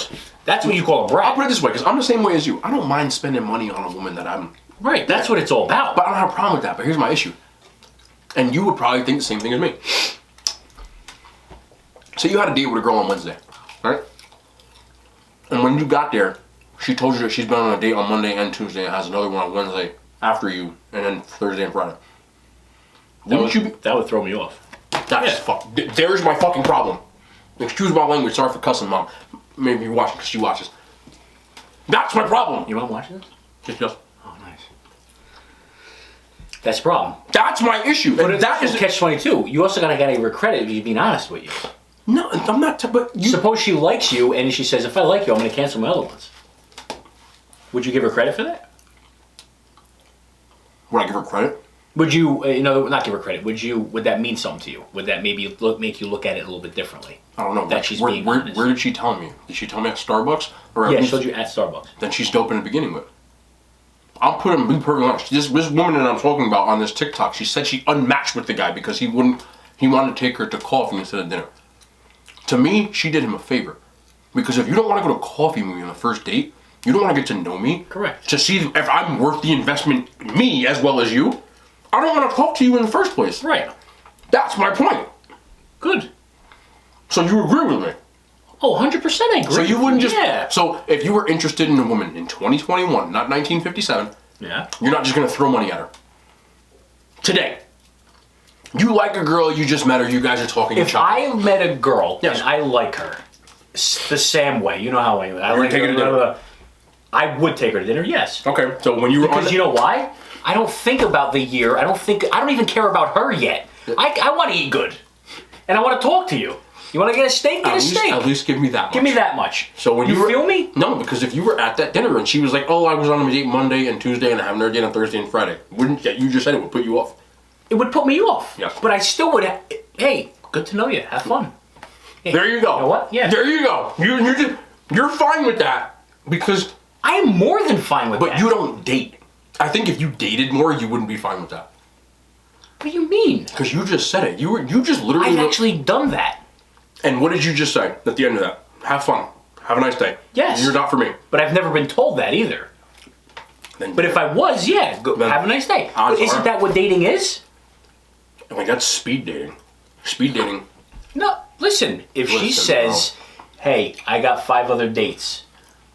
That's what you call a brat. I'll put it this way, because I'm the same way as you. I don't mind spending money on a woman that I'm. Right, that's what it's all about. But I don't have a problem with that. But here's my issue. And you would probably think the same thing as me. So you had a date with a girl on Wednesday, right? And when you got there, she told you that she's been on a date on Monday and Tuesday and has another one on Wednesday after you, and then Thursday and Friday. That would throw me off. There's my fucking problem. Excuse my language. Sorry for cussing, Mom. Maybe you're watching because she watches. That's my problem. Your mom watching this? Just. Oh, nice. That's the problem. That's my issue. But And that that is is catch-22. You also gotta give her credit if you're being honest with you. no. I'm not. But you. Suppose she likes you and she says, if I like you, I'm gonna cancel my other ones. Would you give her credit for that? Would I give her credit? Would you, not give her credit? Would that mean something to you? Would that maybe make you look at it a little bit differently? I don't know. That she's where, being where, honest. where did she tell me? Did she tell me at Starbucks? Or Yeah, she told you at Starbucks. Then she's dope in the beginning with. I'll put him be perfectly honest. This woman that I'm talking about on this TikTok, she said she unmatched with the guy because he wanted to take her to coffee instead of dinner. To me, she did him a favor. Because if you don't want to go to coffee with me on the first date, you don't want to get to know me. Correct. To see if I'm worth the investment, me as well as you. I don't want to talk to you in the first place. Right. That's my point. Good. So you agree with me? Oh, 100% I agree. So you wouldn't just. Yeah. So if you were interested in a woman in 2021, not 1957, Yeah. you're not just going to throw money at her. Today. You like a girl, you just met her, you guys are talking. If I met a girl Yes. and I like her, the Sam way, you know how I like take her to dinner. I would take her to dinner, yes. Okay, so when you were Because you know why? I don't think about the year. I don't even care about her yet. I want to eat good. And I want to talk to you. You want to get a steak? Get a steak. At least give me that much. Give me that much. So when you were, feel me? No, because if you were at that dinner and she was like, "Oh, I was on a date Monday and Tuesday and I have another date on Thursday and Friday," wouldn't you just said it would put you off? it would put me off. Yes. But I still would. Hey, good to know you. Have fun. Hey, There you go. You know what? Yeah. There you go. You're fine with that because. I am more than fine with that. But you don't date. I think if you dated more, you wouldn't be fine with that. What do you mean? Because you just said it. You just literally. I've actually done that. And what did you just say at the end of that? Have fun. Have a nice day. Yes. You're not for me. But I've never been told that either. But if I was, yeah, go, have a nice day. But isn't that what dating is? I mean, that's speed dating. Speed dating. No, listen. If she says, "Hey, I got 5 other dates,"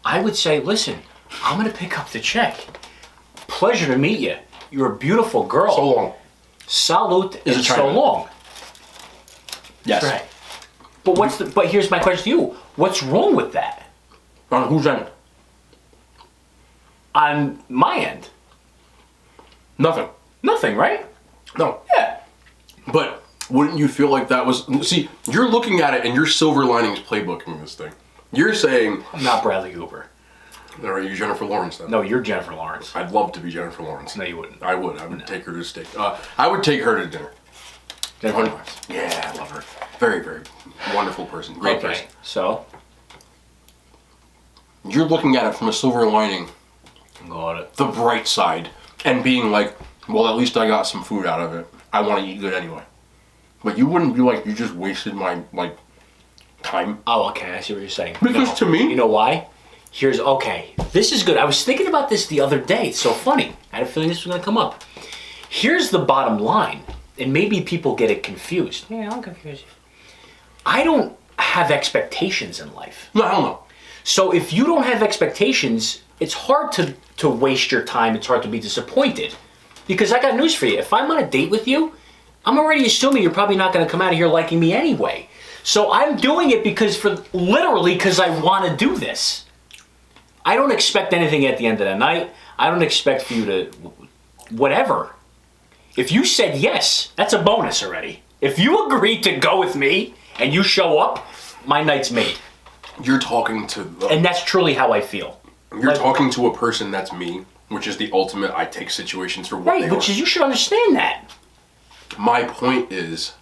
I would say, "Listen, I'm gonna pick up the check. Pleasure to meet you. You're a beautiful girl. So long. Salute Is and it so China? long." Yes. Right. But here's my question to you. What's wrong with that? On whose end? On my end. Nothing. Nothing, right? No. Yeah. But wouldn't you feel like that was... See, you're looking at it and you're silver linings playbooking this thing. You're saying... I'm not Bradley Cooper. Are you Jennifer Lawrence then? No, you're Jennifer Lawrence. I'd love to be Jennifer Lawrence. No, you wouldn't. I would. I would take her to steak. I would take her to dinner. Jennifer Lawrence. Yeah, I love her. Very, very wonderful person. Great person. So? You're looking at it from a silver lining, Got it. the bright side, and being like, well, at least I got some food out of it. I want to eat good anyway. But you wouldn't be like, you just wasted my, time. Oh, okay. I see what you're saying. Because to me... You know why? Okay. This is good. I was thinking about this the other day. It's so funny. I had a feeling this was going to come up. Here's the bottom line. And maybe people get it confused. Yeah, I'm confused. I don't have expectations in life. No, I don't know. So if you don't have expectations, it's hard to waste your time. It's hard to be disappointed. Because I got news for you. If I'm on a date with you, I'm already assuming you're probably not going to come out of here liking me anyway. So I'm doing it because I want to do this. I don't expect anything at the end of the night. I don't expect for you to whatever. If you said yes, that's a bonus already. If you agreed to go with me and you show up, my night's made. You're talking to... And that's truly how I feel. You're talking to a person that's me, which is the ultimate, I take situations for what they are. Right, which is, you should understand that. My point is,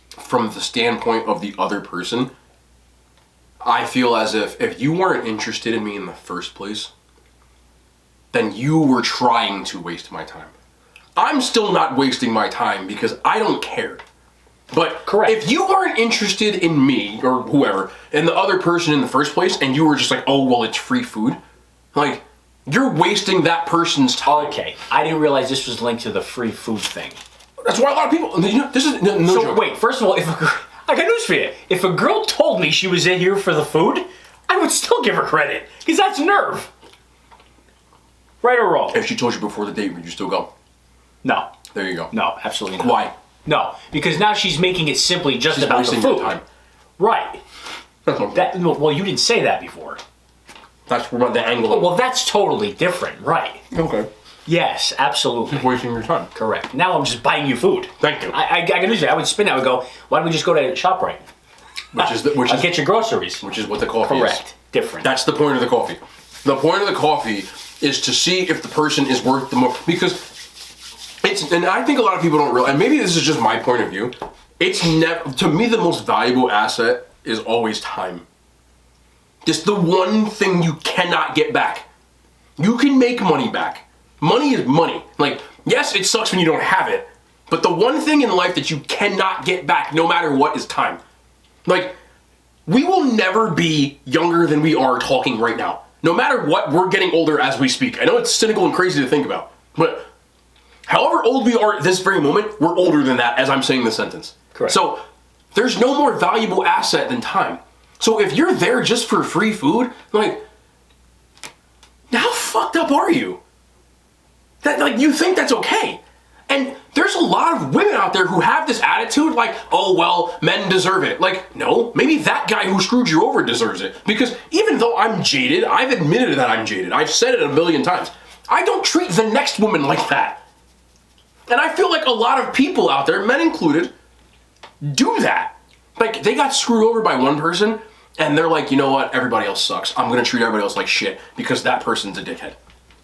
from the standpoint of the other person, I feel as if you weren't interested in me in the first place, then you were trying to waste my time. I'm still not wasting my time because I don't care. But correct. If you weren't interested in me or whoever, and the other person in the first place, and you were just like, oh, well, it's free food, like, you're wasting that person's time. Okay, I didn't realize this was linked to the free food thing. That's why a lot of people, this is no so joke. Wait, first of all, I got news for you. If a girl told me she was in here for the food, I would still give her credit, because that's nerve. Right or wrong? If she told you before the date, would you still go? No. There you go. No, absolutely not. Why? No, because now she's making it simply just about the wasting food. your time. Right. That's Well, you didn't say that before. That's where the angle. Well, that's totally different, right? Okay. Yes, absolutely. Wasting your time. Correct. Now I'm just buying you food. Thank you. I can understand. I would spin that. I would go, why don't we just go to ShopRite? I'll get your groceries. Which is what the coffee is. Correct. Different. That's the point of the coffee. The point of the coffee is to see if the person is worth the more, because it's, and I think a lot of people don't realize, and maybe this is just my point of view, it's never, to me, the most valuable asset is always time. It's the one thing you cannot get back. You can make money back. Money is money. Like, yes, it sucks when you don't have it, but the one thing in life that you cannot get back, no matter what, is time. Like, we will never be younger than we are talking right now. No matter what, we're getting older as we speak. I know it's cynical and crazy to think about, but however old we are at this very moment, we're older than that as I'm saying this sentence. Correct. So there's no more valuable asset than time. So if you're there just for free food, like, how fucked up are you? That, like, you think that's okay. And there's a lot of women out there who have this attitude like, oh, well, men deserve it. Like, no, maybe that guy who screwed you over deserves it. Because even though I'm jaded, I've admitted that I'm jaded. I've said it a million times. I don't treat the next woman like that. And I feel like a lot of people out there, men included, do that. Like, they got screwed over by one person, and they're like, you know what, everybody else sucks. I'm gonna treat everybody else like shit because that person's a dickhead.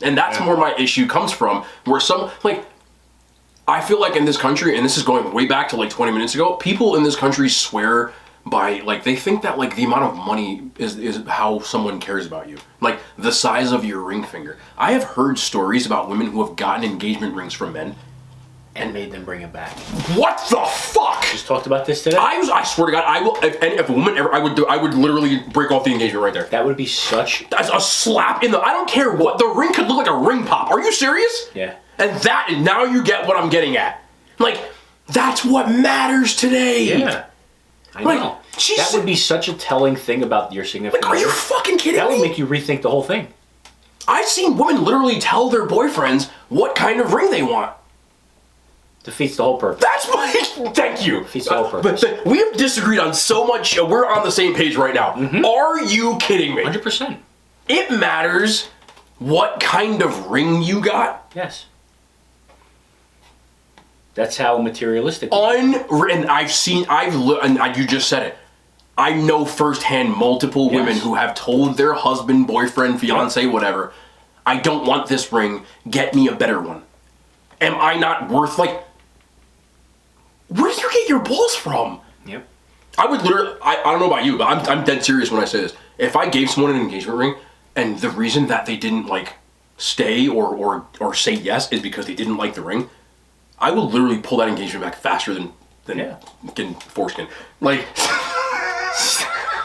And that's where my issue comes from, where some, like, I feel like in this country, and this is going way back to like 20 minutes ago, people in this country swear by, like, they think that like the amount of money is how someone cares about you. Like the size of your ring finger. I have heard stories about women who have gotten engagement rings from men and made them bring it back. What the fuck? Just talked about this today. I swear to God, I will. If a woman ever, I would literally break off the engagement right there. That would be such a slap in the. I don't care what the ring could look like a ring pop. Are you serious? Yeah. And now you get what I'm getting at. Like that's what matters today. Yeah. I know. That would be such a telling thing about your significant other. Are you fucking kidding me? That would make you rethink the whole thing. I've seen women literally tell their boyfriends what kind of ring they want. Defeats the whole purpose. That's my. Thank you. Defeats the whole purpose. But we have disagreed on so much. We're on the same page right now. Mm-hmm. Are you kidding me? 100%. It matters what kind of ring you got. Yes. That's how materialistic. And you just said it. I know firsthand multiple women who have told their husband, boyfriend, fiance, whatever, I don't want this ring. Get me a better one. Am I not worth like? Where do you get your balls from? Yep. I would literally. I don't know about you, but I'm dead serious when I say this. If I gave someone an engagement ring, and the reason that they didn't like stay or say yes is because they didn't like the ring, I would literally pull that engagement back faster than getting foreskin. Like,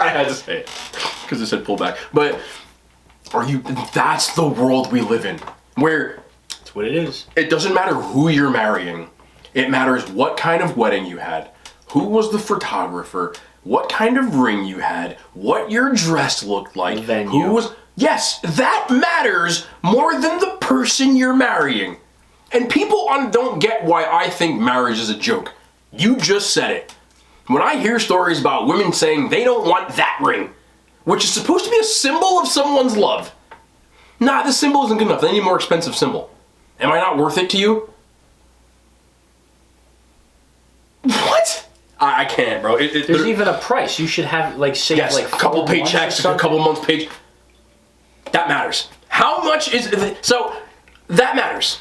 I had to say it because it said pull back. But that's the world we live in, where that's what it is. It doesn't matter who you're marrying. It matters what kind of wedding you had, who was the photographer, what kind of ring you had, what your dress looked like, who was. Yes, that matters more than the person you're marrying. And people don't get why I think marriage is a joke. You just said it. When I hear stories about women saying they don't want that ring, which is supposed to be a symbol of someone's love. Nah, this symbol isn't good enough. They need a more expensive symbol. Am I not worth it to you? What? I can't, bro. There's even a price. You should have, like, say, like a couple paychecks, a couple months pay. That matters. How much is it? So, that matters.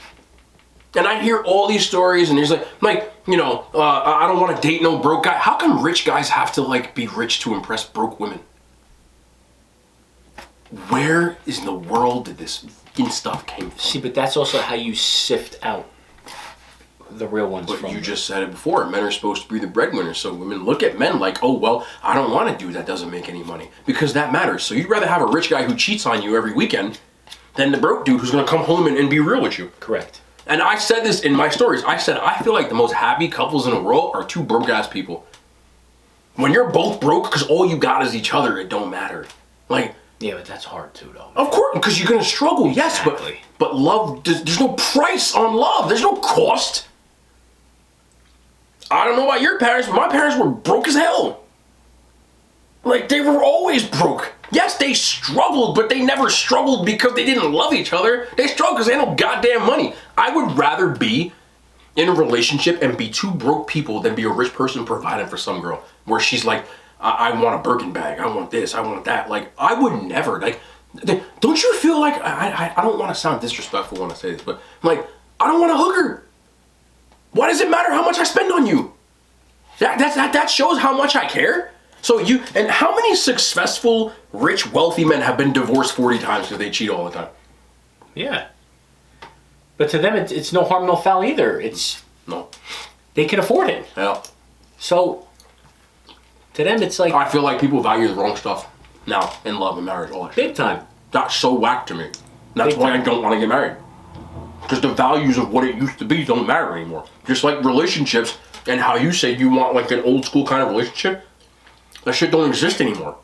And I hear all these stories, and he's like, I don't want to date no broke guy. How come rich guys have to, like, be rich to impress broke women? Where in the world did this fucking stuff came from? See, but that's also how you sift out the real ones from. But you just said it before. Men are supposed to be the breadwinners, so women look at men like, oh, well, I don't want a dude that doesn't make any money. Because that matters. So you'd rather have a rich guy who cheats on you every weekend than the broke dude who's going to come home and be real with you. Correct. And I said this in my stories. I said, I feel like the most happy couples in the world are two broke-ass people. When you're both broke because all you got is each other, it don't matter. Like... Yeah, but that's hard too, though. Of course, because you're going to struggle, exactly. Yes, but love, there's no price on love. There's no cost. I don't know about your parents, but my parents were broke as hell. Like, they were always broke. Yes, they struggled, but they never struggled because they didn't love each other. They struggled because they had no goddamn money. I would rather be in a relationship and be two broke people than be a rich person providing for some girl. Where she's like, I want a Birkin bag, I want this, I want that. Like, I would never, like, don't you feel like, I don't want to sound disrespectful when I say this, but, like, I don't want a hooker. Why does it matter how much I spend on you? That shows how much I care. So and how many successful, rich, wealthy men have been divorced 40 times because they cheat all the time? Yeah. But to them, it's no harm, no foul either. No. They can afford it. Yeah. So... To them, it's like... I feel like people value the wrong stuff now in love and marriage. All that big time. That's so whack to me. That's why I don't want to get married. Because the values of what it used to be don't matter anymore. Just like relationships and how you say you want like an old school kind of relationship, that shit don't exist anymore.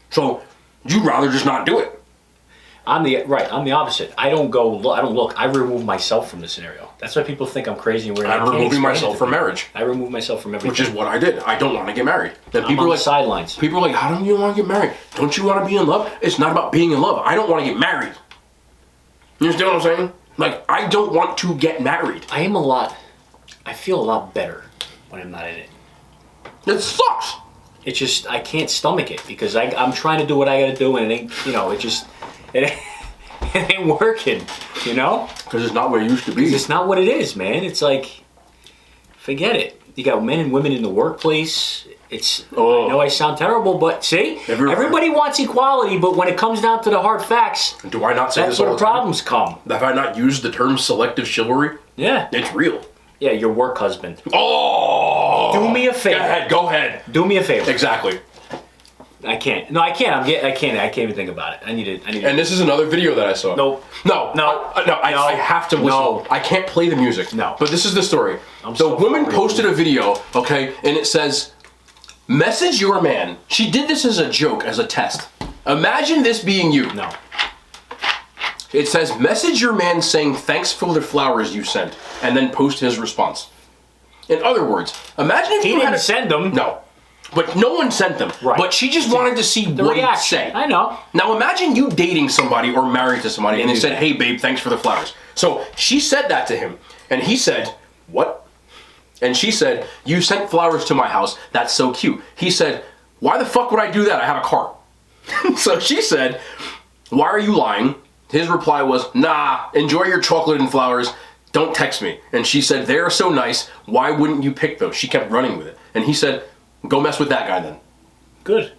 So you'd rather just not do it. I'm the opposite. I don't look. I remove myself from the scenario. That's why people think I'm crazy and weird. I'm removing myself from marriage. I remove myself from everything. Which is what I did. I don't want to get married. Then people I'm on are like the sidelines. People are like, how do you want to get married? Don't you want to be in love? It's not about being in love. I don't want to get married. You understand what I'm saying? Like, I don't want to get married. I feel a lot better when I'm not in it. It sucks. It's just, I can't stomach it because I'm trying to do what I got to do and it ain't, it ain't working, you know? Because it's not what it used to be. It's not what it is, man. It's like... forget it. You got men and women in the workplace. It's. I know I sound terrible, but see, everybody wants equality, but when it comes down to the hard facts, do I not say that's this all where the the problems come. Have I not used the term selective chivalry? Yeah, it's real. Yeah, your work husband. Oh, do me a favor. Go ahead. Do me a favor. Exactly. I can't. No, I can't. I can't even think about it. I need it. And this is another video that I saw. I have to listen. No. I can't play the music. No. But this is the story. The woman posted a video, okay, and it says, message your man. She did this as a joke, as a test. Imagine this being you. No. It says, message your man saying thanks for the flowers you sent, and then post his response. In other words, imagine if he didn't send them. No. But no one sent them. Right. But she just wanted to see what he'd say. I know. Now imagine you dating somebody or married to somebody and they said, hey babe, thanks for the flowers. So she said that to him. And he said, what? And she said, you sent flowers to my house. That's so cute. He said, why the fuck would I do that? I have a car. So she said, why are you lying? His reply was, nah, enjoy your chocolate and flowers. Don't text me. And she said, they're so nice. Why wouldn't you pick those? She kept running with it. And he said, go mess with that guy then. Good.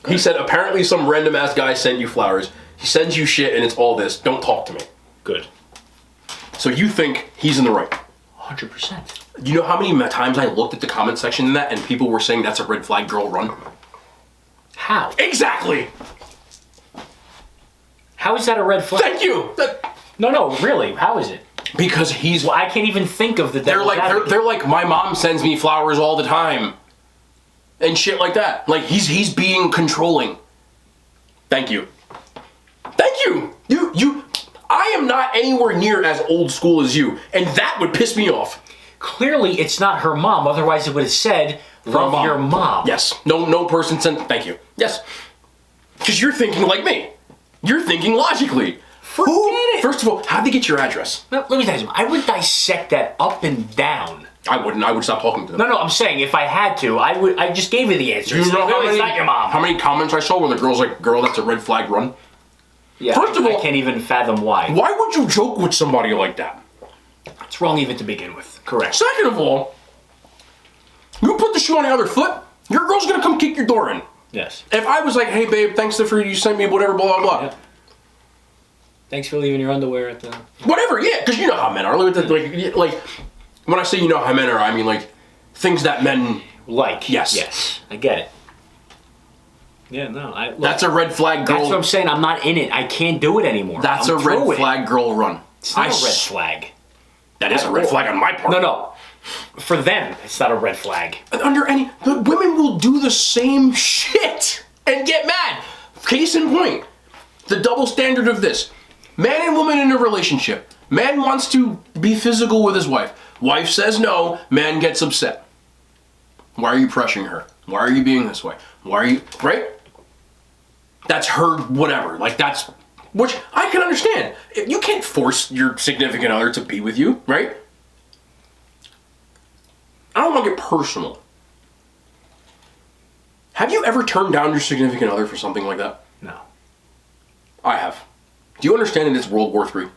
He said, apparently some random ass guy sent you flowers. He sends you shit and it's all this. Don't talk to me. Good. So you think he's in the right? 100%. You know how many times I looked at the comment section in that and people were saying that's a red flag girl run? How? Exactly. How is that a red flag? Thank you. No, really. How is it? Because he's. Well, I can't even think of the. They're like my mom sends me flowers all the time, and shit like that. Like he's being controlling. Thank you. Thank you. You. I am not anywhere near as old school as you, and that would piss me off. Clearly, it's not her mom. Otherwise, it would have said from your mom. Yes. No person sent. Thank you. Yes. Because you're thinking like me. You're thinking logically. Forget it. First of all, how'd they get your address? No, let me tell you something. I would dissect that up and down. I wouldn't. I would stop talking to them. No, I'm saying if I had to, I would. I just gave you the answer. You know it's not your mom. How many comments I saw where the girl's like, girl, that's a red flag run? Yeah, First of all, I can't even fathom why. Why would you joke with somebody like that? It's wrong even to begin with. Correct. Second of all, you put the shoe on the other foot, your girl's gonna come kick your door in. Yes. If I was like, hey babe, thanks for you sent me whatever, blah, blah, blah. Yep. Thanks for leaving your underwear at the... Whatever, yeah, because you know how men are. Like, when I say you know how men are, I mean, like, things that men... Like. Yes. Yes. I get it. Yeah, no, that's a red flag girl. That's what I'm saying. I'm not in it. I can't do it anymore. That's a red flag girl run. It's not a red flag. That is a red flag on my part. No. For them, it's not a red flag. The women will do the same shit and get mad. Case in point, the double standard of this. Man and woman in a relationship. Man wants to be physical with his wife. Wife says no, man gets upset. Why are you pressuring her? Why are you being this way? Why are you, right? That's her whatever. Like that's, which I can understand. You can't force your significant other to be with you, right? I don't want to get personal. Have you ever turned down your significant other for something like that? No. I have. Do you understand that it's World War III?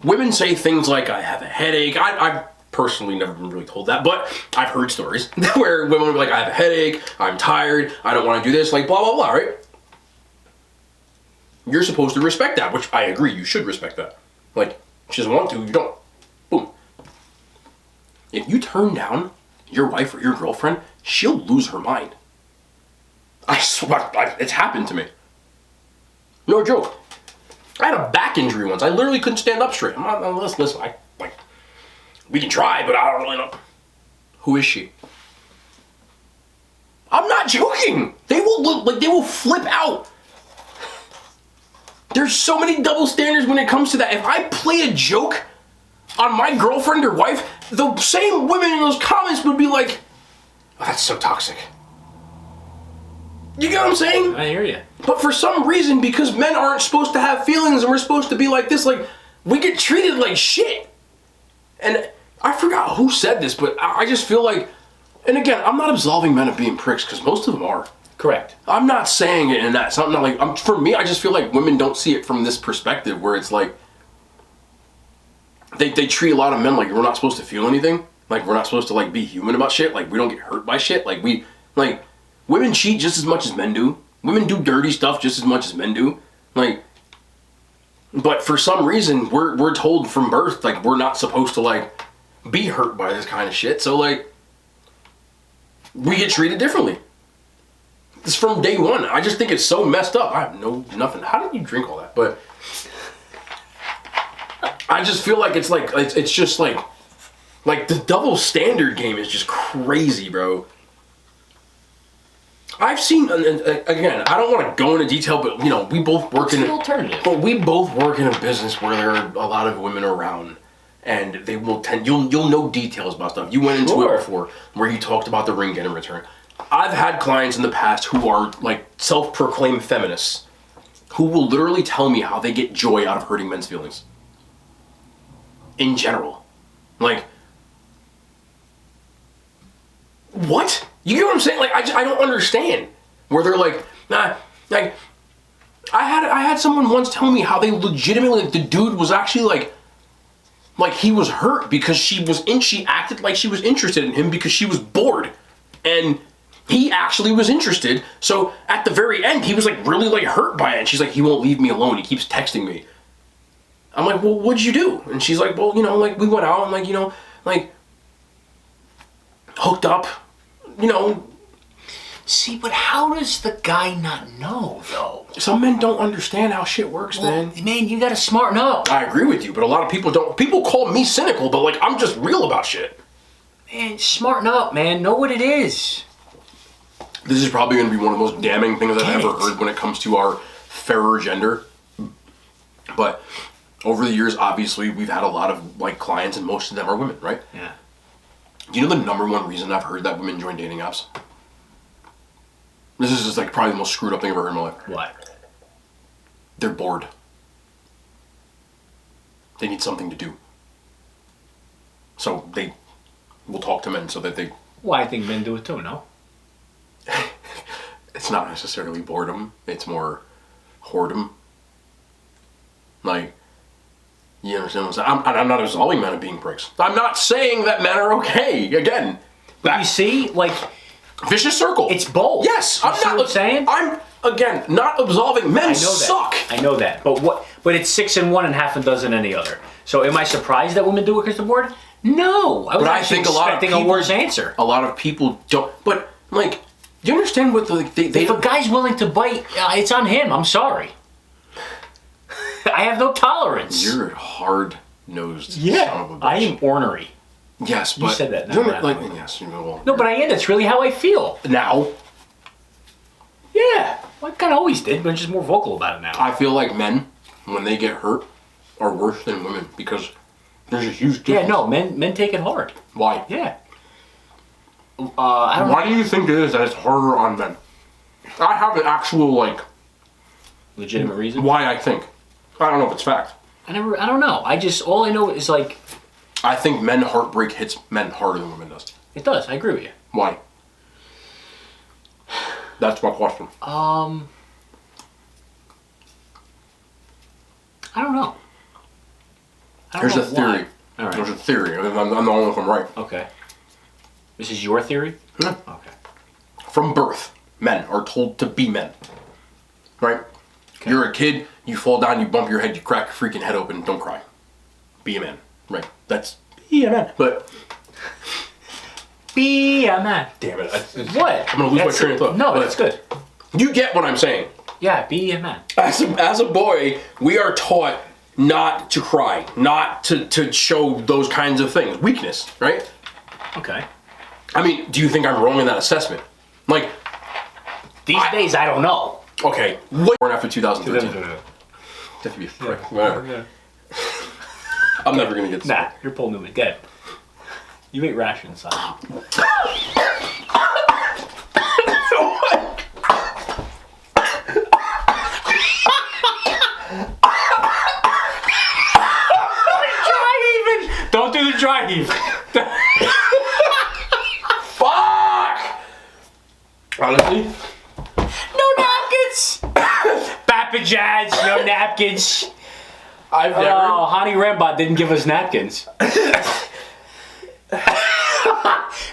Women say things like, I have a headache. I've personally never been really told that, but I've heard stories where women will be like, I have a headache, I'm tired, I don't want to do this, like blah, blah, blah, right? You're supposed to respect that, which I agree, you should respect that. Like, she doesn't want to, you don't. Boom. If you turn down your wife or your girlfriend, she'll lose her mind. I swear, it's happened to me. No joke. I had a back injury once. I literally couldn't stand up straight. Listen, we can try, but I don't really know. Who is she? I'm not joking. They will flip out. There's so many double standards when it comes to that. If I play a joke on my girlfriend or wife, the same women in those comments would be like, oh, that's so toxic. You get what I'm saying? I hear you. But for some reason, because men aren't supposed to have feelings and we're supposed to be like this, like, we get treated like shit. And I forgot who said this, but I just feel like, and again, I'm not absolving men of being pricks, because most of them are. Correct. I'm not saying it in that. It's not like, for me, I just feel like women don't see it from this perspective, where it's like, they treat a lot of men like we're not supposed to feel anything. Like, we're not supposed to, like, be human about shit. Like, we don't get hurt by shit. Like, women cheat just as much as men do. Women do dirty stuff just as much as men do. Like, but for some reason, we're told from birth, like, we're not supposed to, like, be hurt by this kind of shit. So, like, we get treated differently. It's from day one. I just think it's so messed up. I have nothing. How did you drink all that? But I just feel like it's just like the double standard game is just crazy, bro. I've seen, again, I don't want to go into detail, but, you know, we both work in an alternative. But we both work in a business where there are a lot of women around, and they will tend, you'll know details about stuff. You went into it before, where you talked about the ring getting returned. I've had clients in the past who are, like, self-proclaimed feminists, who will literally tell me how they get joy out of hurting men's feelings. In general. Like, what? You get what I'm saying? Like, I don't understand. Where they're like, nah, like, I had someone once tell me how they legitimately, like, the dude was actually like he was hurt because she acted like she was interested in him because she was bored. And he actually was interested. So at the very end, he was, like, really, like, hurt by it. And she's like, he won't leave me alone. He keeps texting me. I'm like, well, what'd you do? And she's like, well, you know, like, we went out and, like, you know, like, hooked up. You know. See, but how does the guy not know, though? Some men don't understand how shit works, man. Man, you gotta smarten up. I agree with you, but a lot of people don't. People call me cynical, but, like, I'm just real about shit. Man, smarten up, man. Know what it is. This is probably going to be one of the most damning things I've ever heard when it comes to our fairer gender. But over the years, obviously, we've had a lot of, like, clients, and most of them are women, right? Yeah. Do you know the number one reason I've heard that women join dating apps? This is just, like, probably the most screwed up thing I've ever heard in my life. What? They're bored. They need something to do. So they will talk to men so that they... Well, I think men do it too, no? It's not necessarily boredom. It's more whoredom. Like... You understand what I'm saying? I'm not absolving men of being pricks. I'm not saying that men are okay. Again, But you see, like, vicious circle. it's both. Yes, You see what I'm saying? I'm again not absolving men. I know suck. that. I know that. But it's 6 in one and half a dozen any other. So am I surprised that women do it because they're bored? No. I was actually expecting a worse answer. A lot of people don't. But, like, do you understand what if a guy's willing to bite, it's on him. I'm sorry. I have no tolerance. You're a hard-nosed son of a bitch. I am ornery. Yes, but... You said that. Yes, you know, well... No, but I am. That's really how I feel. Now? Yeah. Well, I kind of always did, but I'm just more vocal about it now. I feel like men, when they get hurt, are worse than women because there's a huge difference. Yeah, no, men take it hard. Why? Yeah. I don't know. Why do you think it is that it's harder on men? I have an actual, like... Legitimate reason? Why I think. I don't know if it's fact. I don't know. All I know is, like... I think men heartbreak hits men harder than women does. It does. I agree with you. Why? That's my question. I don't know. Here's a theory. All right. There's a theory. I'm the only one if I'm right. Okay. This is your theory? Yeah. Okay. From birth, men are told to be men. Right? Okay. You're a kid, you fall down, you bump your head, you crack your freaking head open, don't cry. Be a man. Right. That's be a man. But be a man. Damn it. What? I'm gonna lose my train of thought. No, that's good. You get what I'm saying. Yeah, be a man. As a boy, we are taught not to cry, not to show those kinds of things. Weakness, right? Okay. I mean, do you think I'm wrong in that assessment? Like, these days, I don't know. Okay. What born after 2013? That could be a prick. Yeah. I'm never gonna get this. Nah, you're Paul Newman. Get it. You ate rations, son. Don't do the dry heave. Fuck! Honestly? No napkins! Bapajads, no napkins. I've never. Oh, Hani Rambot didn't give us napkins.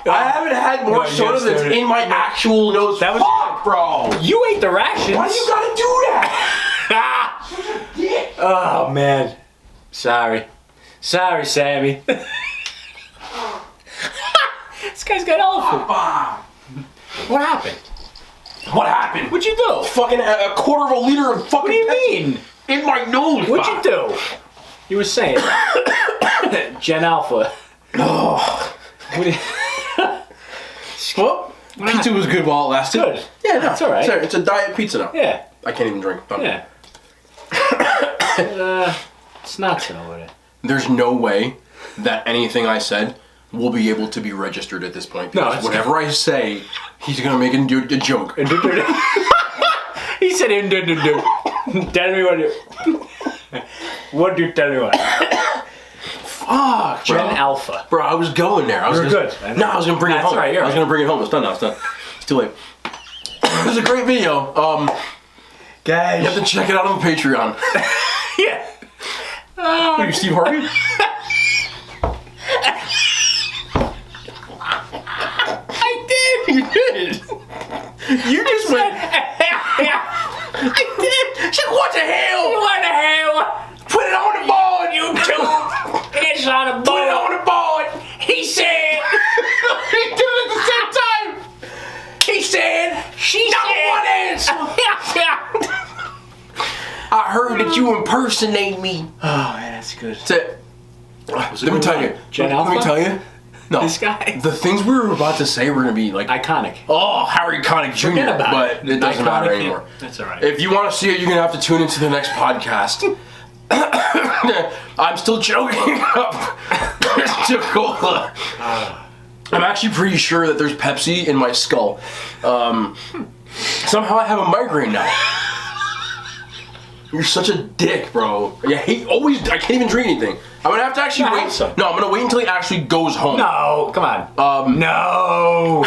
I haven't had more soda that's in my actual nose. That was fuck, bro. You ate the rations. Why do you gotta do that? Such a dick. Oh man, sorry, Sammy. This guy's got elephant. What happened? What happened? What'd you do? Fucking a quarter of a liter of fucking. What do you Pepsi mean? in my nose? What'd you do? You were saying Gen Alpha. Oh. What? Pizza was good while it lasted. Good. Yeah, no, That's all right. It's a diet pizza now. Yeah. I can't even drink. Yeah. It's not so. There's no way that anything I said will be able to be registered at this point. No, Because it's whatever I say, he's gonna make a joke. He said, "Tell me what you." What do you tell me what? Fuck, Gen bro. Alpha. Bro, I was going there. I was You're gonna, good. No, I was gonna bring it That's home. right, you're I was gonna bring it home. It's done now. It's done. It's too late. It was a great video. Guys. You have to check it out on the Patreon. Yeah. Are you Steve Harvey? I did. You did. You just went. I did. Shit, what the hell? What the hell? Put it on the board, YouTube. It's on a board. Put it on the board. He said. He did it at the same time. He said. She No said. one is. I heard that you impersonate me. Oh man, that's good. That's it. Let me tell you. Gen Let me Alpha? tell you. No. This guy. The things we were about to say were gonna be like, Iconic. oh, Harry Connick Jr. Forget about But it doesn't matter Iconic, anymore. That's all right. If you want to see it, you're gonna have to tune into the next podcast. I'm still choking up cola. I'm actually pretty sure that there's Pepsi in my skull. Somehow I have a migraine now. You're such a dick, bro. I can't even drink anything. I'm gonna have to actually wait. some. No, I'm gonna wait until he actually goes home. No, come on. No.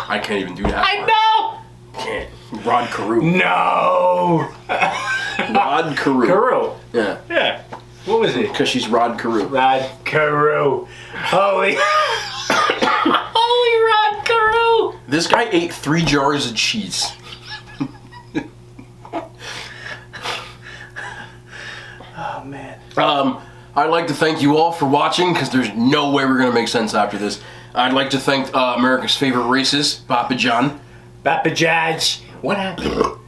I can't even do that. I know. Can't. Rod Carew. No. Rod Carew. Carew. Yeah. Yeah. What was it? Because she's Rod Carew. Rod Carew. Holy. Holy Rod Carew. This guy ate 3 jars of cheese. Oh man. I'd like to thank you all for watching, because there's no way we're gonna make sense after this. I'd like to thank America's favorite racist, Papa John. Papa Judge. What happened?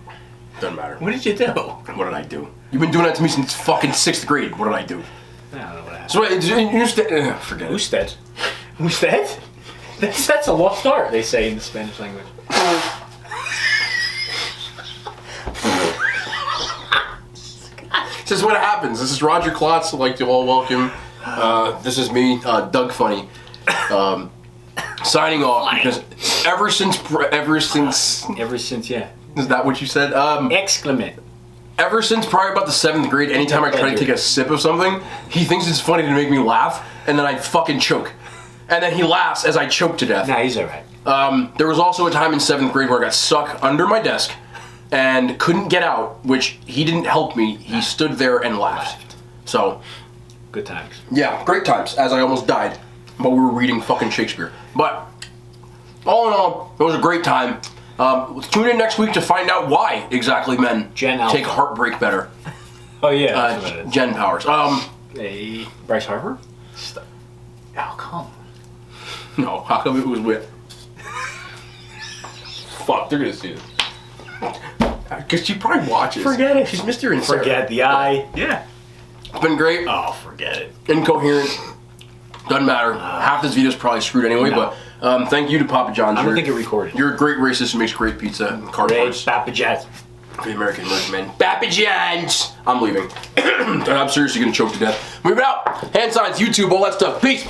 Doesn't matter. What did you do? What did I do? You've been doing that to me since fucking 6th grade. What did I do? I don't know what happened. So forget it. Usted. Usted? That's a lost art, they say in the Spanish language. This is what happens. This is Roger Klotz. I'd like to all welcome. This is me, Doug Funny, signing off, because ever since, Yeah. is that what you said? Exclamant. Ever since probably about the 7th grade, anytime I try to take a sip of something, he thinks it's funny to make me laugh, and then I fucking choke. And then he laughs as I choke to death. Nah, he's alright. There was also a time in 7th grade where I got stuck under my desk and couldn't get out, which he didn't help me. He stood there and laughed. So, Good times. yeah, great times, as I almost died while we were reading fucking Shakespeare. But, all in all, it was a great time. Let's tune in next week to find out why exactly men Gen Alpha. take heartbreak better. Oh yeah, that's what it is. Gen Powers. Hey, Bryce Harper? Oh, come. No, how come it was with... Fuck, they're gonna see this. Because she probably watches. Forget it. She's Mr. Insane. Forget the eye. Yeah. It's been great. Oh, forget it. Incoherent. Doesn't matter. Half this video's probably screwed anyway, No. but thank you to Papa John's. I don't think it recorded. You're a great racist who makes great pizza and car Great parts Papa Jazz. for the American American man. Papa John's! I'm leaving. I'm seriously gonna choke to death. Move it out. Hand signs, YouTube, all that stuff. Peace.